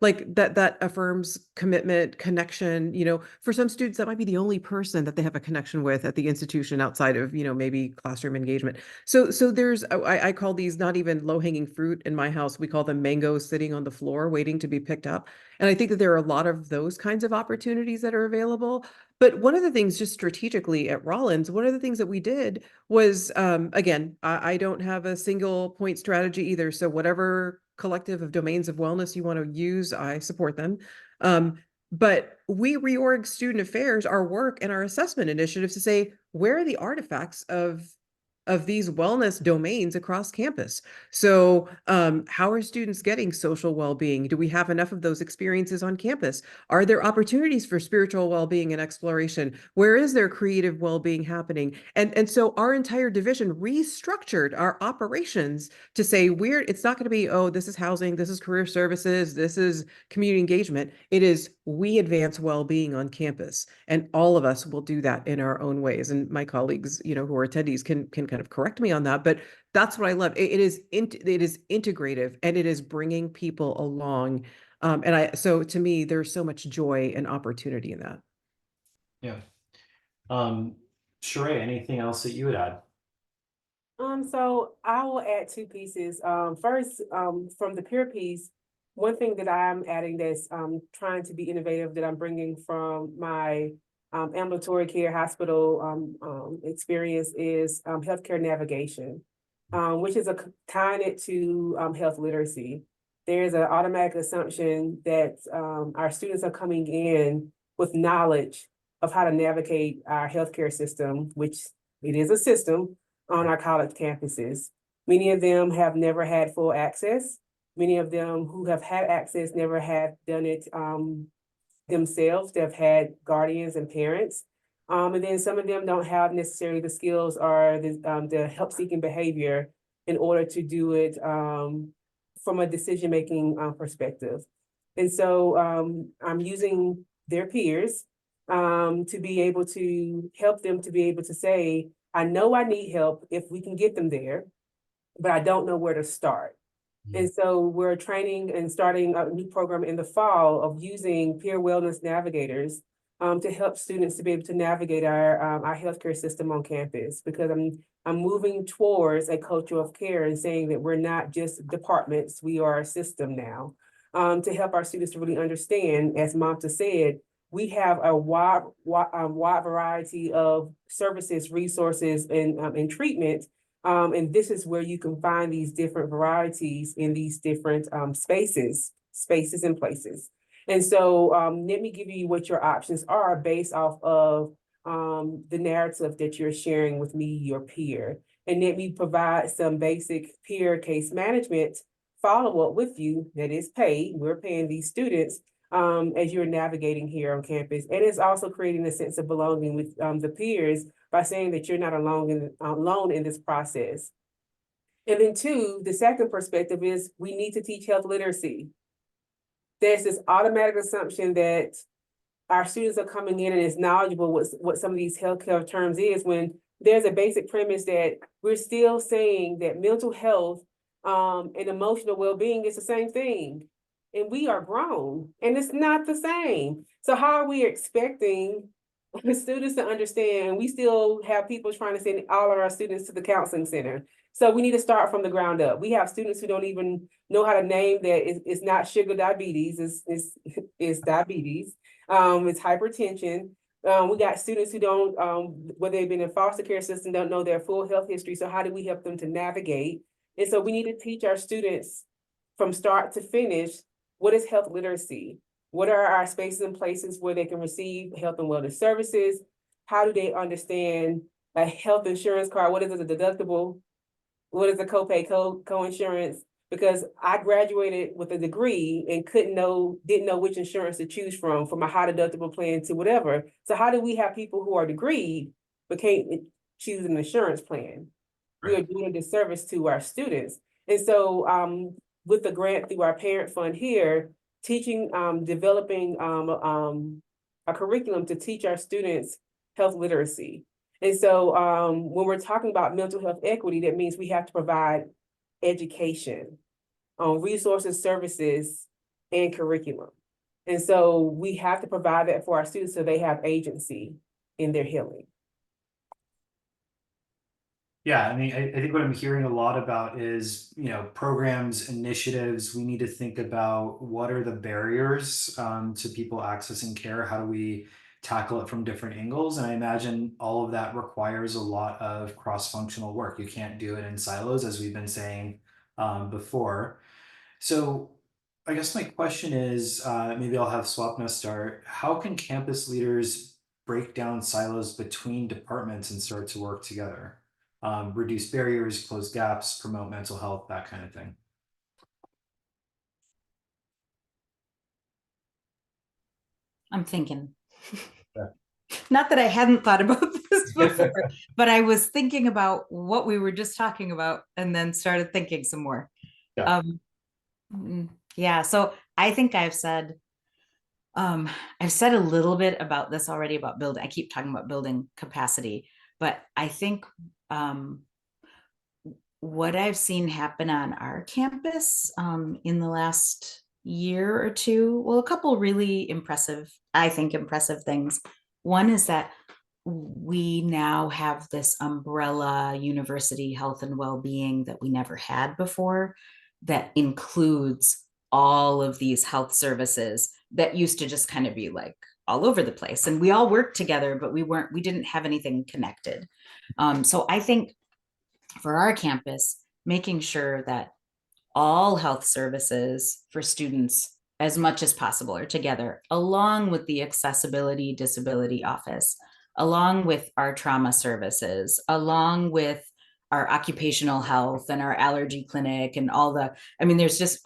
Speaker 3: like that affirms commitment, connection, for some students, that might be the only person that they have a connection with at the institution outside of, maybe classroom engagement. So there's, I call these not even low-hanging fruit in my house. We call them mangoes sitting on the floor waiting to be picked up. And I think that there are a lot of those kinds of opportunities that are available. But one of the things, just strategically at Rollins, one of the things that we did was, again, I don't have a single point strategy either. So whatever collective of domains of wellness you want to use, I support them. But we reorg student affairs, our work and our assessment initiatives to say, where are the artifacts of these wellness domains across campus? So how are students getting social well-being? Do we have enough of those experiences on campus? Are there opportunities for spiritual well-being and exploration? Where is there creative well-being happening? And so our entire division restructured our operations to say it's not going to be, oh, this is housing, this is career services, this is community engagement. It is, we advance well-being on campus, and all of us will do that in our own ways. And my colleagues, who are attendees can kind of correct me on that, but that's what I love. It is integrative, and it is bringing people along. So to me, there's so much joy and opportunity in that.
Speaker 1: Yeah. Sheree, anything else that you would add?
Speaker 4: So I will add two pieces. First, from the peer piece, one thing that I'm adding that's trying to be innovative that I'm bringing from my ambulatory care hospital experience is healthcare navigation, which is tying it to health literacy. There's an automatic assumption that our students are coming in with knowledge of how to navigate our healthcare system, which it is a system on our college campuses. Many of them have never had full access. Many of them who have had access never have done it themselves. They've had guardians and parents. And then some of them don't have necessarily the skills or the help-seeking behavior in order to do it from a decision-making perspective. And so I'm using their peers to be able to help them to be able to say, I know I need help if we can get them there, but I don't know where to start. And so we're training and starting a new program in the fall of using peer wellness navigators to help students to be able to navigate our healthcare system on campus, because I'm moving towards a culture of care and saying that we're not just departments, we are a system now, to help our students to really understand, as Mamta said, we have a wide variety of services, resources, and treatment. And this is where you can find these different varieties in these different spaces and places. And so let me give you what your options are based off of the narrative that you're sharing with me, your peer. And then we provide some basic peer case management follow-up with you that is paid. We're paying these students as you're navigating here on campus. And it's also creating a sense of belonging with the peers by saying that you're not alone in this process. And then two, the second perspective is we need to teach health literacy. There's this automatic assumption that our students are coming in and is knowledgeable what some of these healthcare terms is, when there's a basic premise that we're still saying that mental health and emotional well-being is the same thing. And we are grown and it's not the same. So how are we expecting the students to understand? We still have people trying to send all of our students to the counseling center. So we need to start from the ground up. We have students who don't even know how to name that it's not sugar diabetes, it's diabetes. It's hypertension. We got students who don't, whether they've been in foster care system, don't know their full health history. So how do we help them to navigate? And so we need to teach our students from start to finish, what is health literacy? What are our spaces and places where they can receive health and wellness services? How do they understand a health insurance card? What is a deductible? What is a copay co-insurance? Because I graduated with a degree and didn't know which insurance to choose from a high deductible plan to whatever. So how do we have people who are degreed but can't choose an insurance plan? We are doing a disservice to our students. And so with the grant through our parent fund here, teaching, developing a curriculum to teach our students health literacy. And so when we're talking about mental health equity, that means we have to provide education on resources, services, and curriculum. And so we have to provide that for our students so they have agency in their healing.
Speaker 1: Yeah, I mean, I think what I'm hearing a lot about is, programs, initiatives. We need to think about what are the barriers to people accessing care. How do we tackle it from different angles? And I imagine all of that requires a lot of cross-functional work. You can't do it in silos, as we've been saying before. So I guess my question is, maybe I'll have Swapna start. How can campus leaders break down silos between departments and start to work together? Reduce barriers, close gaps, promote mental health, that kind of thing.
Speaker 5: I'm thinking.
Speaker 1: Yeah.
Speaker 5: Not that I hadn't thought about this before, but I was thinking about what we were just talking about and then started thinking some more.
Speaker 1: Yeah.
Speaker 5: Yeah, so I think I've said a little bit about this already, about building. I keep talking about building capacity, but I think what I've seen happen on our campus in the last year or two, well, a couple really impressive things. One is that we now have this umbrella university health and well-being that we never had before, that includes all of these health services that used to just kind of be like all over the place. And we all worked together, but we didn't have anything connected. So I think for our campus, making sure that all health services for students as much as possible are together, along with the accessibility disability office, along with our trauma services, along with our occupational health and our allergy clinic and there's just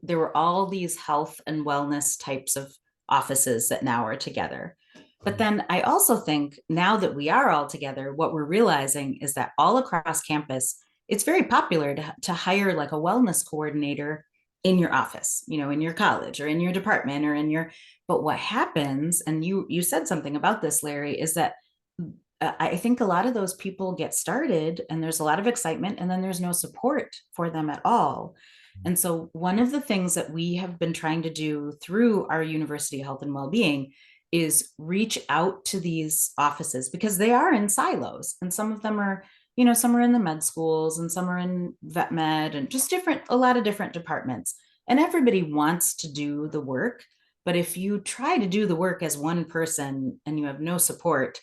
Speaker 5: there were all these health and wellness types of offices that now are together. But then I also think now that we are all together, what we're realizing is that all across campus, it's very popular to hire like a wellness coordinator in your office, in your college or in your department but what happens, and you said something about this, Larry, is that I think a lot of those people get started and there's a lot of excitement and then there's no support for them at all. And so one of the things that we have been trying to do through our University Health and Wellbeing is reach out to these offices, because they are in silos, and some of them are, some are in the med schools and some are in vet med and just a lot of different departments. And everybody wants to do the work. But if you try to do the work as one person and you have no support,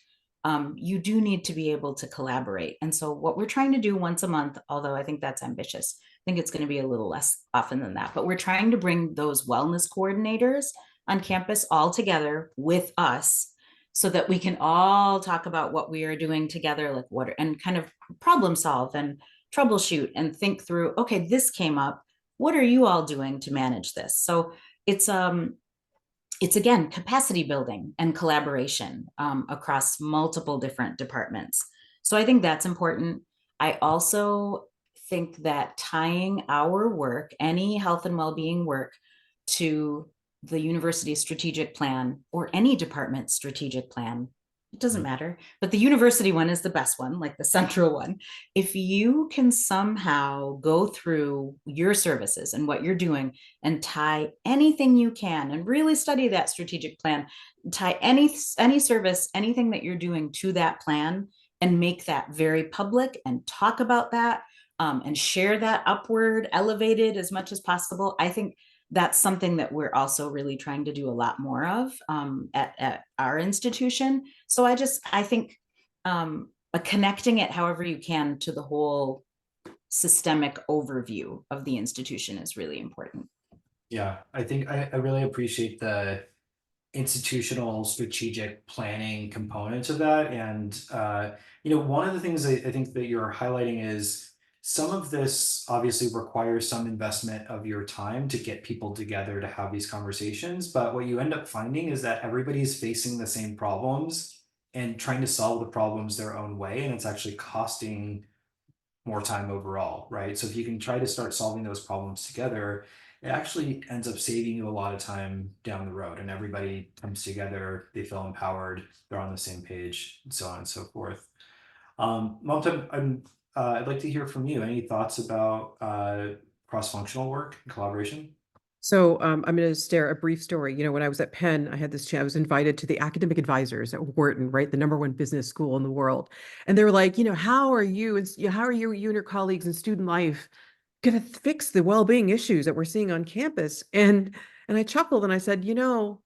Speaker 5: you do need to be able to collaborate. And so what we're trying to do once a month, although I think that's ambitious, I think it's going to be a little less often than that, but we're trying to bring those wellness coordinators on campus all together with us so that we can all talk about what we are doing together, like what, and kind of problem solve and troubleshoot and think through, okay, this came up. What are you all doing to manage this? So it's again capacity building and collaboration across multiple different departments. So I think that's important. I also think that tying our work, any health and well-being work, to the university's strategic plan or any department's strategic plan, it doesn't matter, but the university one is the best one, like the central one. If you can somehow go through your services and what you're doing and tie anything you can and really study that strategic plan, tie any service, anything that you're doing to that plan, and make that very public and talk about that, and share that upward, elevated as much as possible. I think that's something that we're also really trying to do a lot more of at our institution. So I think connecting it however you can to the whole systemic overview of the institution is really important.
Speaker 1: Yeah, I think I really appreciate the institutional strategic planning component of that. And, one of the things I think that you're highlighting is some of this obviously requires some investment of your time to get people together to have these conversations. But what you end up finding is that everybody's facing the same problems and trying to solve the problems their own way. And it's actually costing more time overall, right? So if you can try to start solving those problems together, it actually ends up saving you a lot of time down the road, and everybody comes together, they feel empowered, they're on the same page, and so on and so forth. Mamta, I'd like to hear from you. Any thoughts about cross-functional work and collaboration?
Speaker 3: So I'm going to share a brief story. When I was at Penn, I had this chance. I was invited to the academic advisors at Wharton, right, the #1 business school in the world, and they were like, how are you and your colleagues in student life going to fix the well-being issues that we're seeing on campus? And I chuckled and I said, you all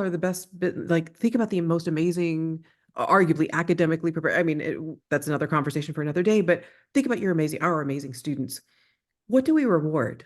Speaker 3: are the best. Like, think about the most amazing, arguably academically prepared. I mean, that's another conversation for another day. But think about our amazing students. What do we reward?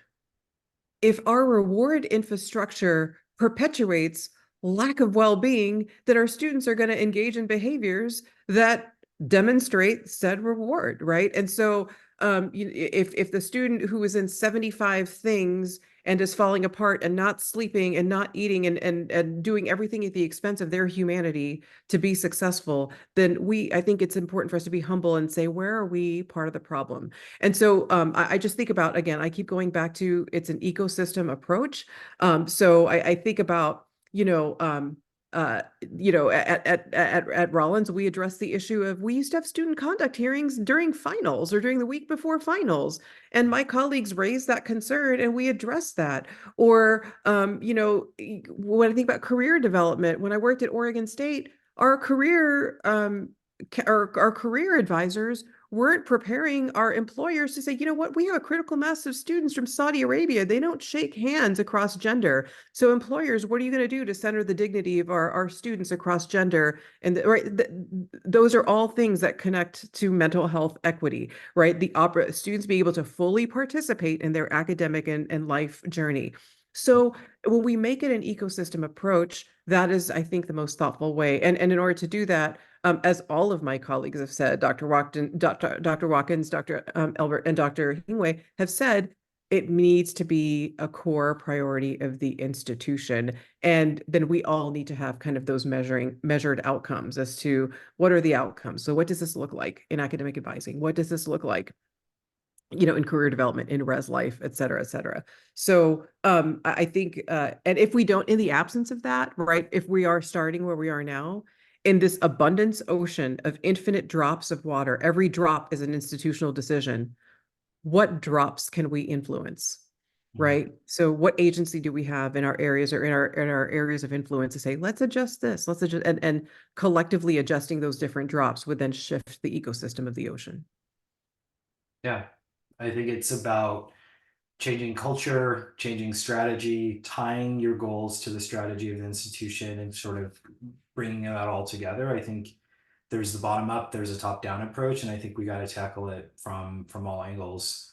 Speaker 3: If our reward infrastructure perpetuates lack of well-being, then our students are going to engage in behaviors that demonstrate said reward, right? And so if the student who is in 75 things and is falling apart and not sleeping and not eating and doing everything at the expense of their humanity to be successful, then I think it's important for us to be humble and say, where are we part of the problem? And so I just think about, again, I keep going back to, it's an ecosystem approach. So I think about, at Rollins, we address the issue of, we used to have student conduct hearings during finals or during the week before finals. And my colleagues raised that concern and we addressed that. Or, when I think about career development, when I worked at Oregon State, our career advisors weren't preparing our employers to say, what, we have a critical mass of students from Saudi Arabia. They don't shake hands across gender. So employers, what are you going to do to center the dignity of our students across gender? And those are all things that connect to mental health equity, right? Students being able to fully participate in their academic and life journey. So when we make it an ecosystem approach, that is, I think, the most thoughtful way. And in order to do that, as all of my colleagues have said, Dr. Watkins, Dr. Elbert, and Dr. Hingway have said, it needs to be a core priority of the institution. And then we all need to have kind of those measured outcomes as to what are the outcomes. So what does this look like in academic advising? What does this look like in career development, in res life, et cetera, et cetera. So I think, and if we don't, in the absence of that, right, if we are starting where we are now, in this abundance ocean of infinite drops of water, every drop is an institutional decision. What drops can we influence? Right. So what agency do we have in our areas or in our areas of influence to say, let's adjust this, let's adjust, and collectively adjusting those different drops would then shift the ecosystem of the ocean.
Speaker 1: Yeah, I think it's about changing culture, changing strategy, tying your goals to the strategy of the institution, and sort of bringing that all together. I think there's the bottom up, there's a top down approach, and I think we got to tackle it from all angles.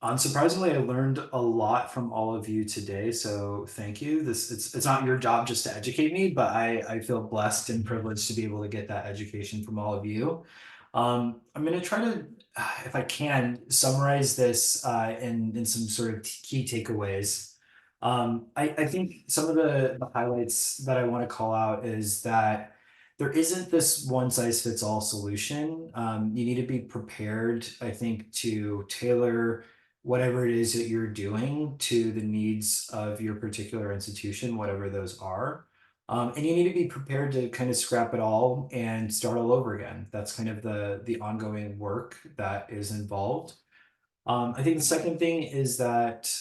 Speaker 1: Unsurprisingly, I learned a lot from all of you today, so thank you. It's not your job just to educate me, but I feel blessed and privileged to be able to get that education from all of you. I'm going to try to, if I can, summarize this in some sort of key takeaways. I think some of the highlights that I want to call out is that there isn't this one size fits all solution. You need to be prepared, I think, to tailor whatever it is that you're doing to the needs of your particular institution, whatever those are. And you need to be prepared to kind of scrap it all and start all over again. That's kind of the ongoing work that is involved. I think the second thing is that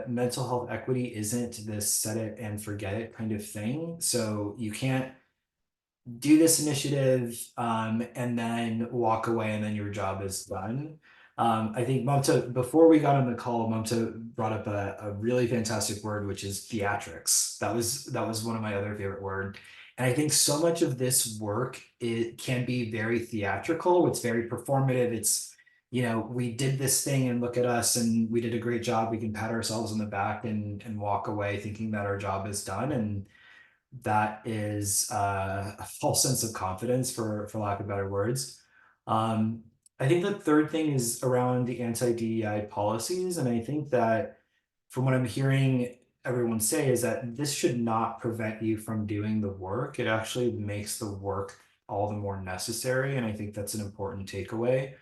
Speaker 1: mental health equity isn't this set it and forget it kind of thing. So you can't do this initiative and then walk away and then your job is done. I think Mamta, before we got on the call, Mamta brought up a really fantastic word, which is theatrics. That was one of my other favorite words. And I think so much of this work, it can be very theatrical. It's very performative. It's, you know, we did this thing and look at us and we did a great job. We can pat ourselves on the back and walk away thinking that our job is done. And that is a false sense of confidence, for lack of better words. I think the third thing is around the anti-DEI policies, and I think that from what I'm hearing everyone say is that this should not prevent you from doing the work. It actually makes the work all the more necessary, and I think that's an important takeaway.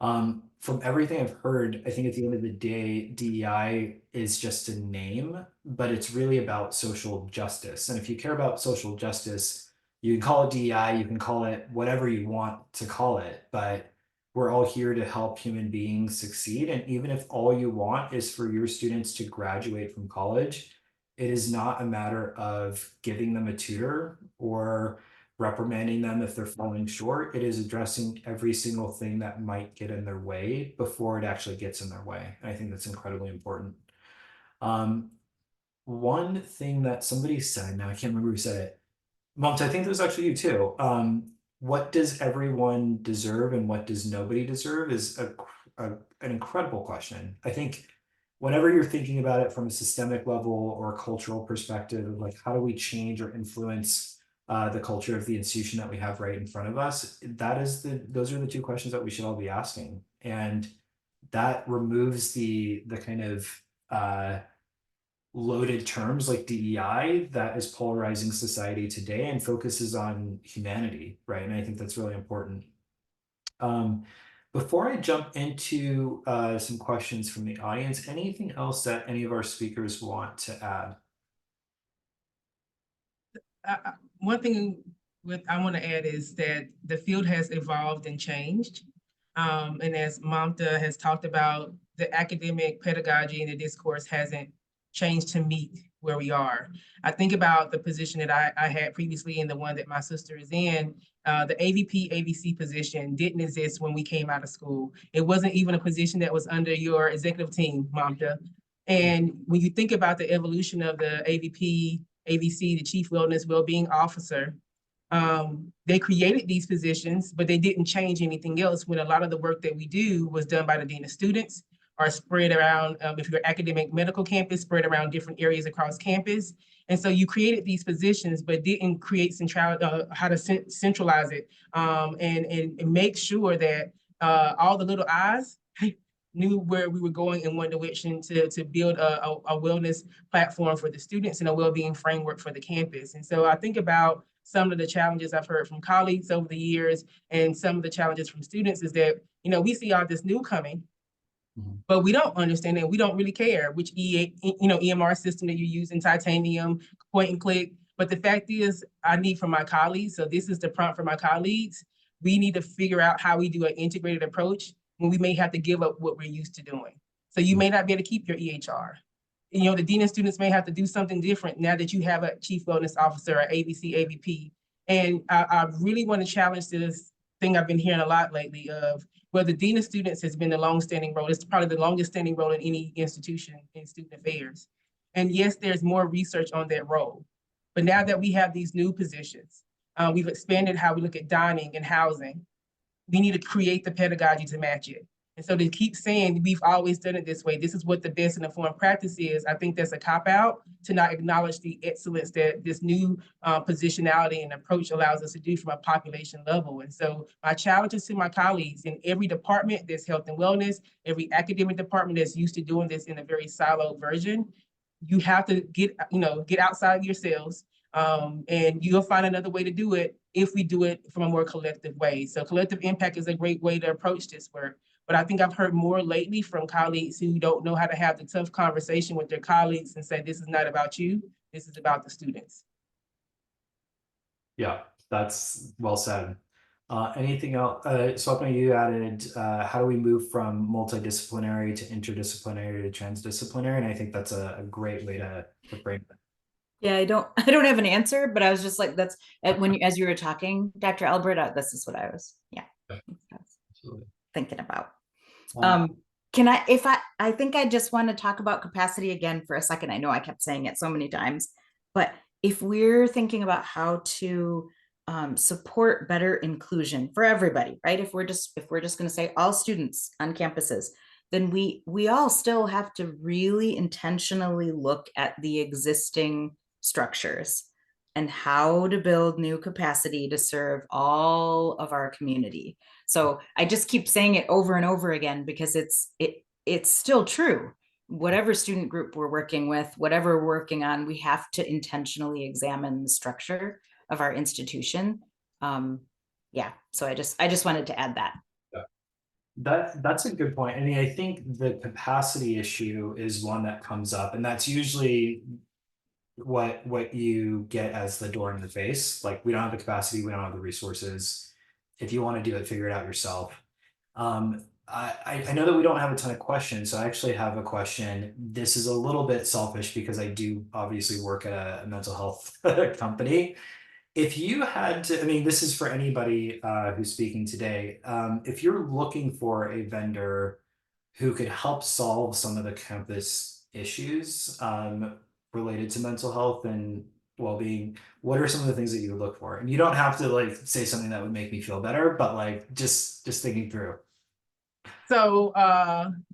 Speaker 1: From everything I've heard, I think at the end of the day, DEI is just a name, but it's really about social justice. And if you care about social justice, you can call it DEI, you can call it whatever you want to call it, but we're all here to help human beings succeed. And even if all you want is for your students to graduate from college, it is not a matter of giving them a tutor or reprimanding them if they're falling short. It is addressing every single thing that might get in their way before it actually gets in their way. And I think that's incredibly important. Um, One thing that somebody said, now I can't remember who said it. Monty, I think it was actually you too. What does everyone deserve and what does nobody deserve is an incredible question. I think whenever you're thinking about it from a systemic level or a cultural perspective of like how do we change or influence the culture of the institution that we have right in front of us, those are the two questions that we should all be asking. And that removes the kind of loaded terms like DEI that is polarizing society today and focuses on humanity, right? And I think that's really important. Before I jump into some questions from the audience, anything else that any of our speakers want to add?
Speaker 2: One thing I want to add is that the field has evolved and changed. And as Mamta has talked about, the academic pedagogy and the discourse hasn't changed to meet where we are. I think about the position that I had previously and the one that my sister is in. The AVP, AVC position didn't exist when we came out of school. It wasn't even a position that was under your executive team, Mamta. And when you think about the evolution of the AVP, AVC, the Chief Wellness Wellbeing Officer, they created these positions, but they didn't change anything else when a lot of the work that we do was done by the Dean of Students or spread around, if you're academic medical campus, spread around different areas across campus. And so you created these positions, but didn't create how to centralize it and make sure that all the little eyes knew where we were going in one direction to build a wellness platform for the students and a well-being framework for the campus. And so I think about some of the challenges I've heard from colleagues over the years and some of the challenges from students is that, you know, we see all this new coming, but we don't understand it. We don't really care which EMR system that you're using, titanium, point and click. But the fact is, I need from my colleagues, so this is the prompt for my colleagues, we need to figure out how we do an integrated approach when we may have to give up what we're used to doing. So you may not be able to keep your EHR. You know, the Dean of Students may have to do something different now that you have a Chief Wellness Officer or ABC, AVP. And I really want to challenge this thing I've been hearing a lot lately of where the Dean of Students has been the long-standing role. It's probably the longest standing role in any institution in student affairs. And yes, there's more research on that role. But now that we have these new positions, we've expanded how we look at dining and housing. We need to create the pedagogy to match it. And so to keep saying we've always done it this way, this is what the best and informed practice is, I think that's a cop-out to not acknowledge the excellence that this new positionality and approach allows us to do from a population level. And so my challenge is to my colleagues in every department that's health and wellness, every academic department that's used to doing this in a very siloed version, you have to get outside of yourselves, and you'll find another way to do it if we do it from a more collective way. So collective impact is a great way to approach this work. But I think I've heard more lately from colleagues who don't know how to have the tough conversation with their colleagues and say, this is not about you, this is about the students.
Speaker 1: Yeah, that's well said. Anything else? Swapna, you added, how do we move from multidisciplinary to interdisciplinary to transdisciplinary? And I think that's a great way to frame it.
Speaker 5: Yeah, I don't have an answer, but I was just like, that's as you were talking, Dr. Albert, this is what I was
Speaker 1: Absolutely.
Speaker 5: thinking about.
Speaker 1: Uh,
Speaker 5: I think I just want to talk about capacity again for a second. I know I kept saying it so many times, but if we're thinking about how to support better inclusion for everybody, right? If we're just going to say all students on campuses, then we all still have to really intentionally look at the existing structures and how to build new capacity to serve all of our community. So I just keep saying it over and over again because it's still true. Whatever student group we're working with, whatever we're working on, we have to intentionally examine the structure of our institution. Yeah, so I just wanted to add that.
Speaker 1: That's a good point. I mean, I think the capacity issue is one that comes up, and that's usually what you get as the door in the face. Like, we don't have the capacity, we don't have the resources. If you want to do it, figure it out yourself. I know that we don't have a ton of questions, so I actually have a question. This is a little bit selfish because I do obviously work at a mental health company. If you had to, I mean, this is for anybody who's speaking today. If you're looking for a vendor who could help solve some of the campus issues related to mental health and well-being, what are some of the things that you would look for? And you don't have to like say something that would make me feel better, but like just thinking through.
Speaker 2: So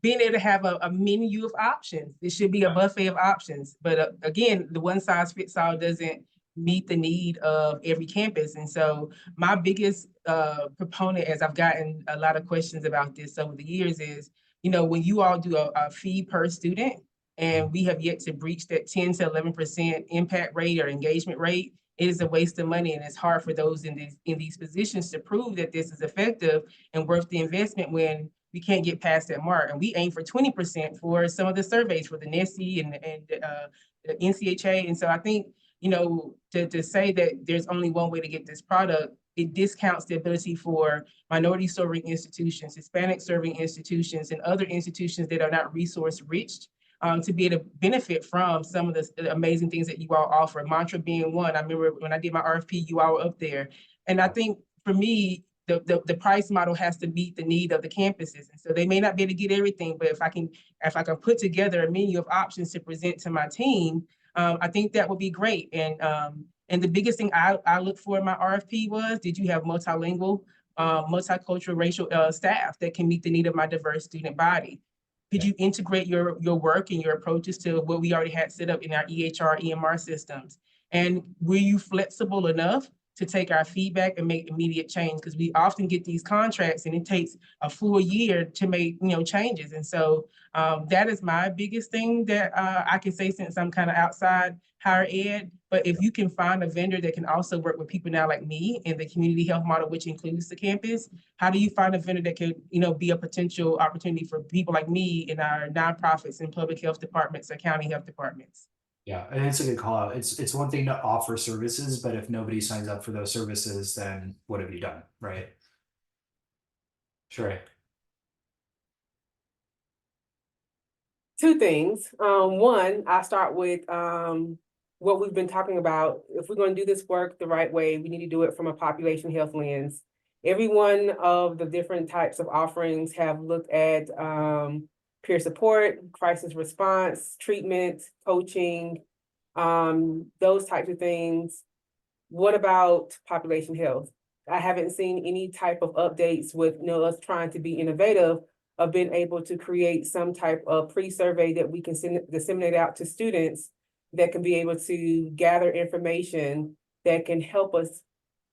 Speaker 2: being able to have a menu of options, it should be a buffet of options. But again, the one size fits all doesn't meet the need of every campus. And so my biggest proponent, as I've gotten a lot of questions about this over the years, is, when you all do a fee per student, and we have yet to breach that 10 to 11% impact rate or engagement rate, it is a waste of money, and it's hard for those in these positions to prove that this is effective and worth the investment when we can't get past that mark. And we aim for 20% for some of the surveys for the NESI and the NCHA. And so I think, to say that there's only one way to get this product, it discounts the ability for minority serving institutions, Hispanic serving institutions, and other institutions that are not resource rich to be able to benefit from some of the amazing things that you all offer. Mantra being one. I remember when I did my RFP, you all were up there. And I think for me, the price model has to meet the need of the campuses. And so they may not be able to get everything, but if I can put together a menu of options to present to my team, I think that would be great. And the biggest thing I look for in my RFP was, did you have multilingual, multicultural, racial staff that can meet the need of my diverse student body? Could you integrate your work and your approaches to what we already had set up in our EHR, EMR systems? And were you flexible enough to take our feedback and make immediate change? Because we often get these contracts and it takes a full year to make changes. And so that is my biggest thing that I can say, since I'm kind of outside higher ed. But if you can find a vendor that can also work with people now like me in the community health model, which includes the campus, how do you find a vendor that could be a potential opportunity for people like me in our nonprofits and public health departments or county health departments?
Speaker 1: Yeah, and it's a good call out. It's one thing to offer services, but if nobody signs up for those services, then what have you done, right? Sure.
Speaker 4: Two things. One, I start with what we've been talking about. If we're going to do this work the right way, we need to do it from a population health lens. Every one of the different types of offerings have looked at peer support, crisis response, treatment, coaching, those types of things. What about population health? I haven't seen any type of updates with us trying to be innovative of being able to create some type of pre-survey that we can disseminate out to students that can be able to gather information that can help us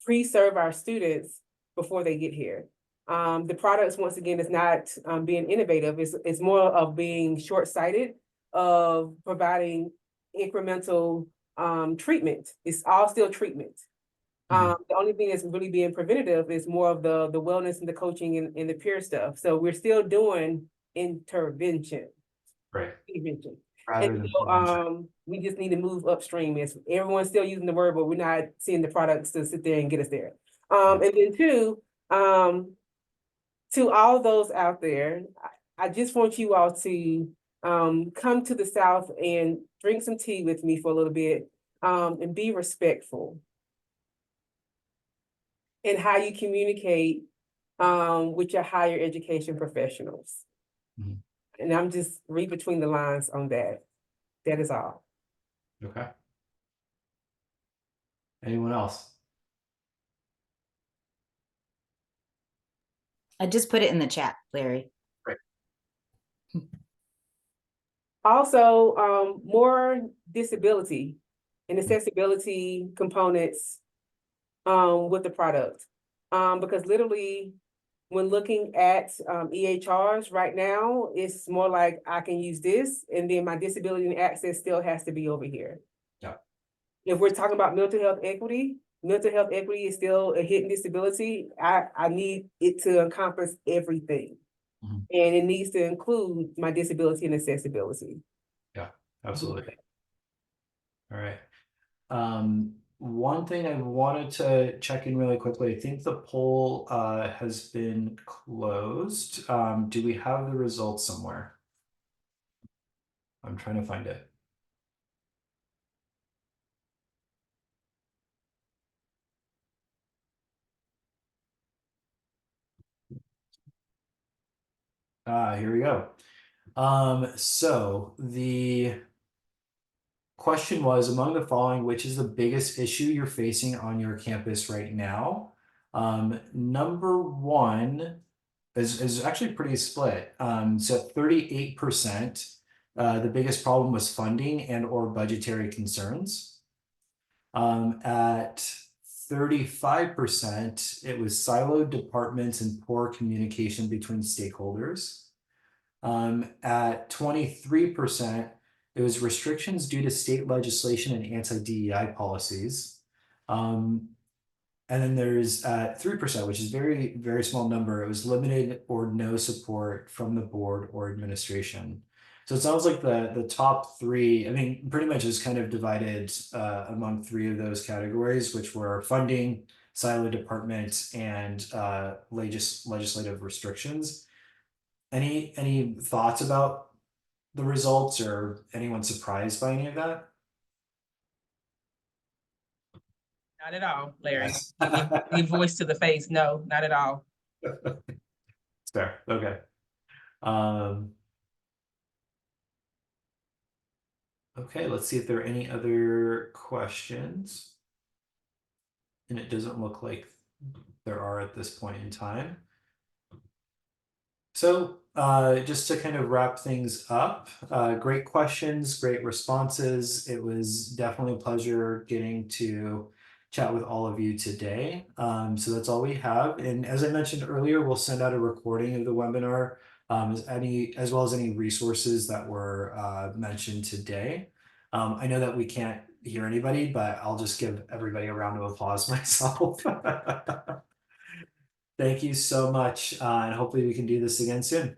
Speaker 4: pre-serve our students before they get here. The products, once again, is not being innovative. It's more of being short-sighted, of providing incremental treatment. It's all still treatment. The only thing that's really being preventative is more of the wellness and the coaching and the peer stuff. So we're still doing intervention.
Speaker 1: Right.
Speaker 4: Intervention.
Speaker 1: Rather
Speaker 4: And
Speaker 1: than
Speaker 4: so,
Speaker 1: prevention.
Speaker 4: we just need to move upstream. Everyone's still using the word, but we're not seeing the products to sit there and get us there. And then two, to all those out there, I just want you all to come to the South and drink some tea with me for a little bit, and be respectful in how you communicate with your higher education professionals.
Speaker 1: Mhm.
Speaker 4: And I'm just read between the lines on that. That is all.
Speaker 1: Okay. Anyone else?
Speaker 5: I just put it in the chat, Larry.
Speaker 4: Also, more disability and accessibility components with the product. Because literally, when looking at EHRs right now, it's more like I can use this, and then my disability and access still has to be over here.
Speaker 1: Yeah.
Speaker 4: If we're talking about mental health equity is still a hidden disability. I need it to encompass everything.
Speaker 1: Mhm.
Speaker 4: And it needs to include my disability and accessibility.
Speaker 1: Yeah, absolutely. All right. One thing I wanted to check in really quickly, I think the poll has been closed. Do we have the results somewhere? I'm trying to find it. Here we go. So the question was, among the following, which is the biggest issue you're facing on your campus right now? Number one is actually pretty split. So 38%, the biggest problem was funding and or budgetary concerns. At 35%, it was siloed departments and poor communication between stakeholders. At 23%, it was restrictions due to state legislation and anti-DEI policies. And then there's 3%, which is very, very small number. It was limited or no support from the board or administration. So it sounds like the top three, I mean, pretty much is kind of divided among three of those categories, which were funding, silo departments, and legislative restrictions. Any thoughts about the results, or anyone surprised by any of that?
Speaker 2: Not at all, Larry.
Speaker 1: Yes.
Speaker 2: Give voice to the face. No, not at all.
Speaker 1: It's fair. Okay. Okay, let's see if there are any other questions. And it doesn't look like there are at this point in time. So just to kind of wrap things up, great questions, great responses. It was definitely a pleasure getting to chat with all of you today. So that's all we have. And as I mentioned earlier, we'll send out a recording of the webinar, as well as any resources that were mentioned today. I know that we can't hear anybody, but I'll just give everybody a round of applause myself. Thank you so much, and hopefully we can do this again soon.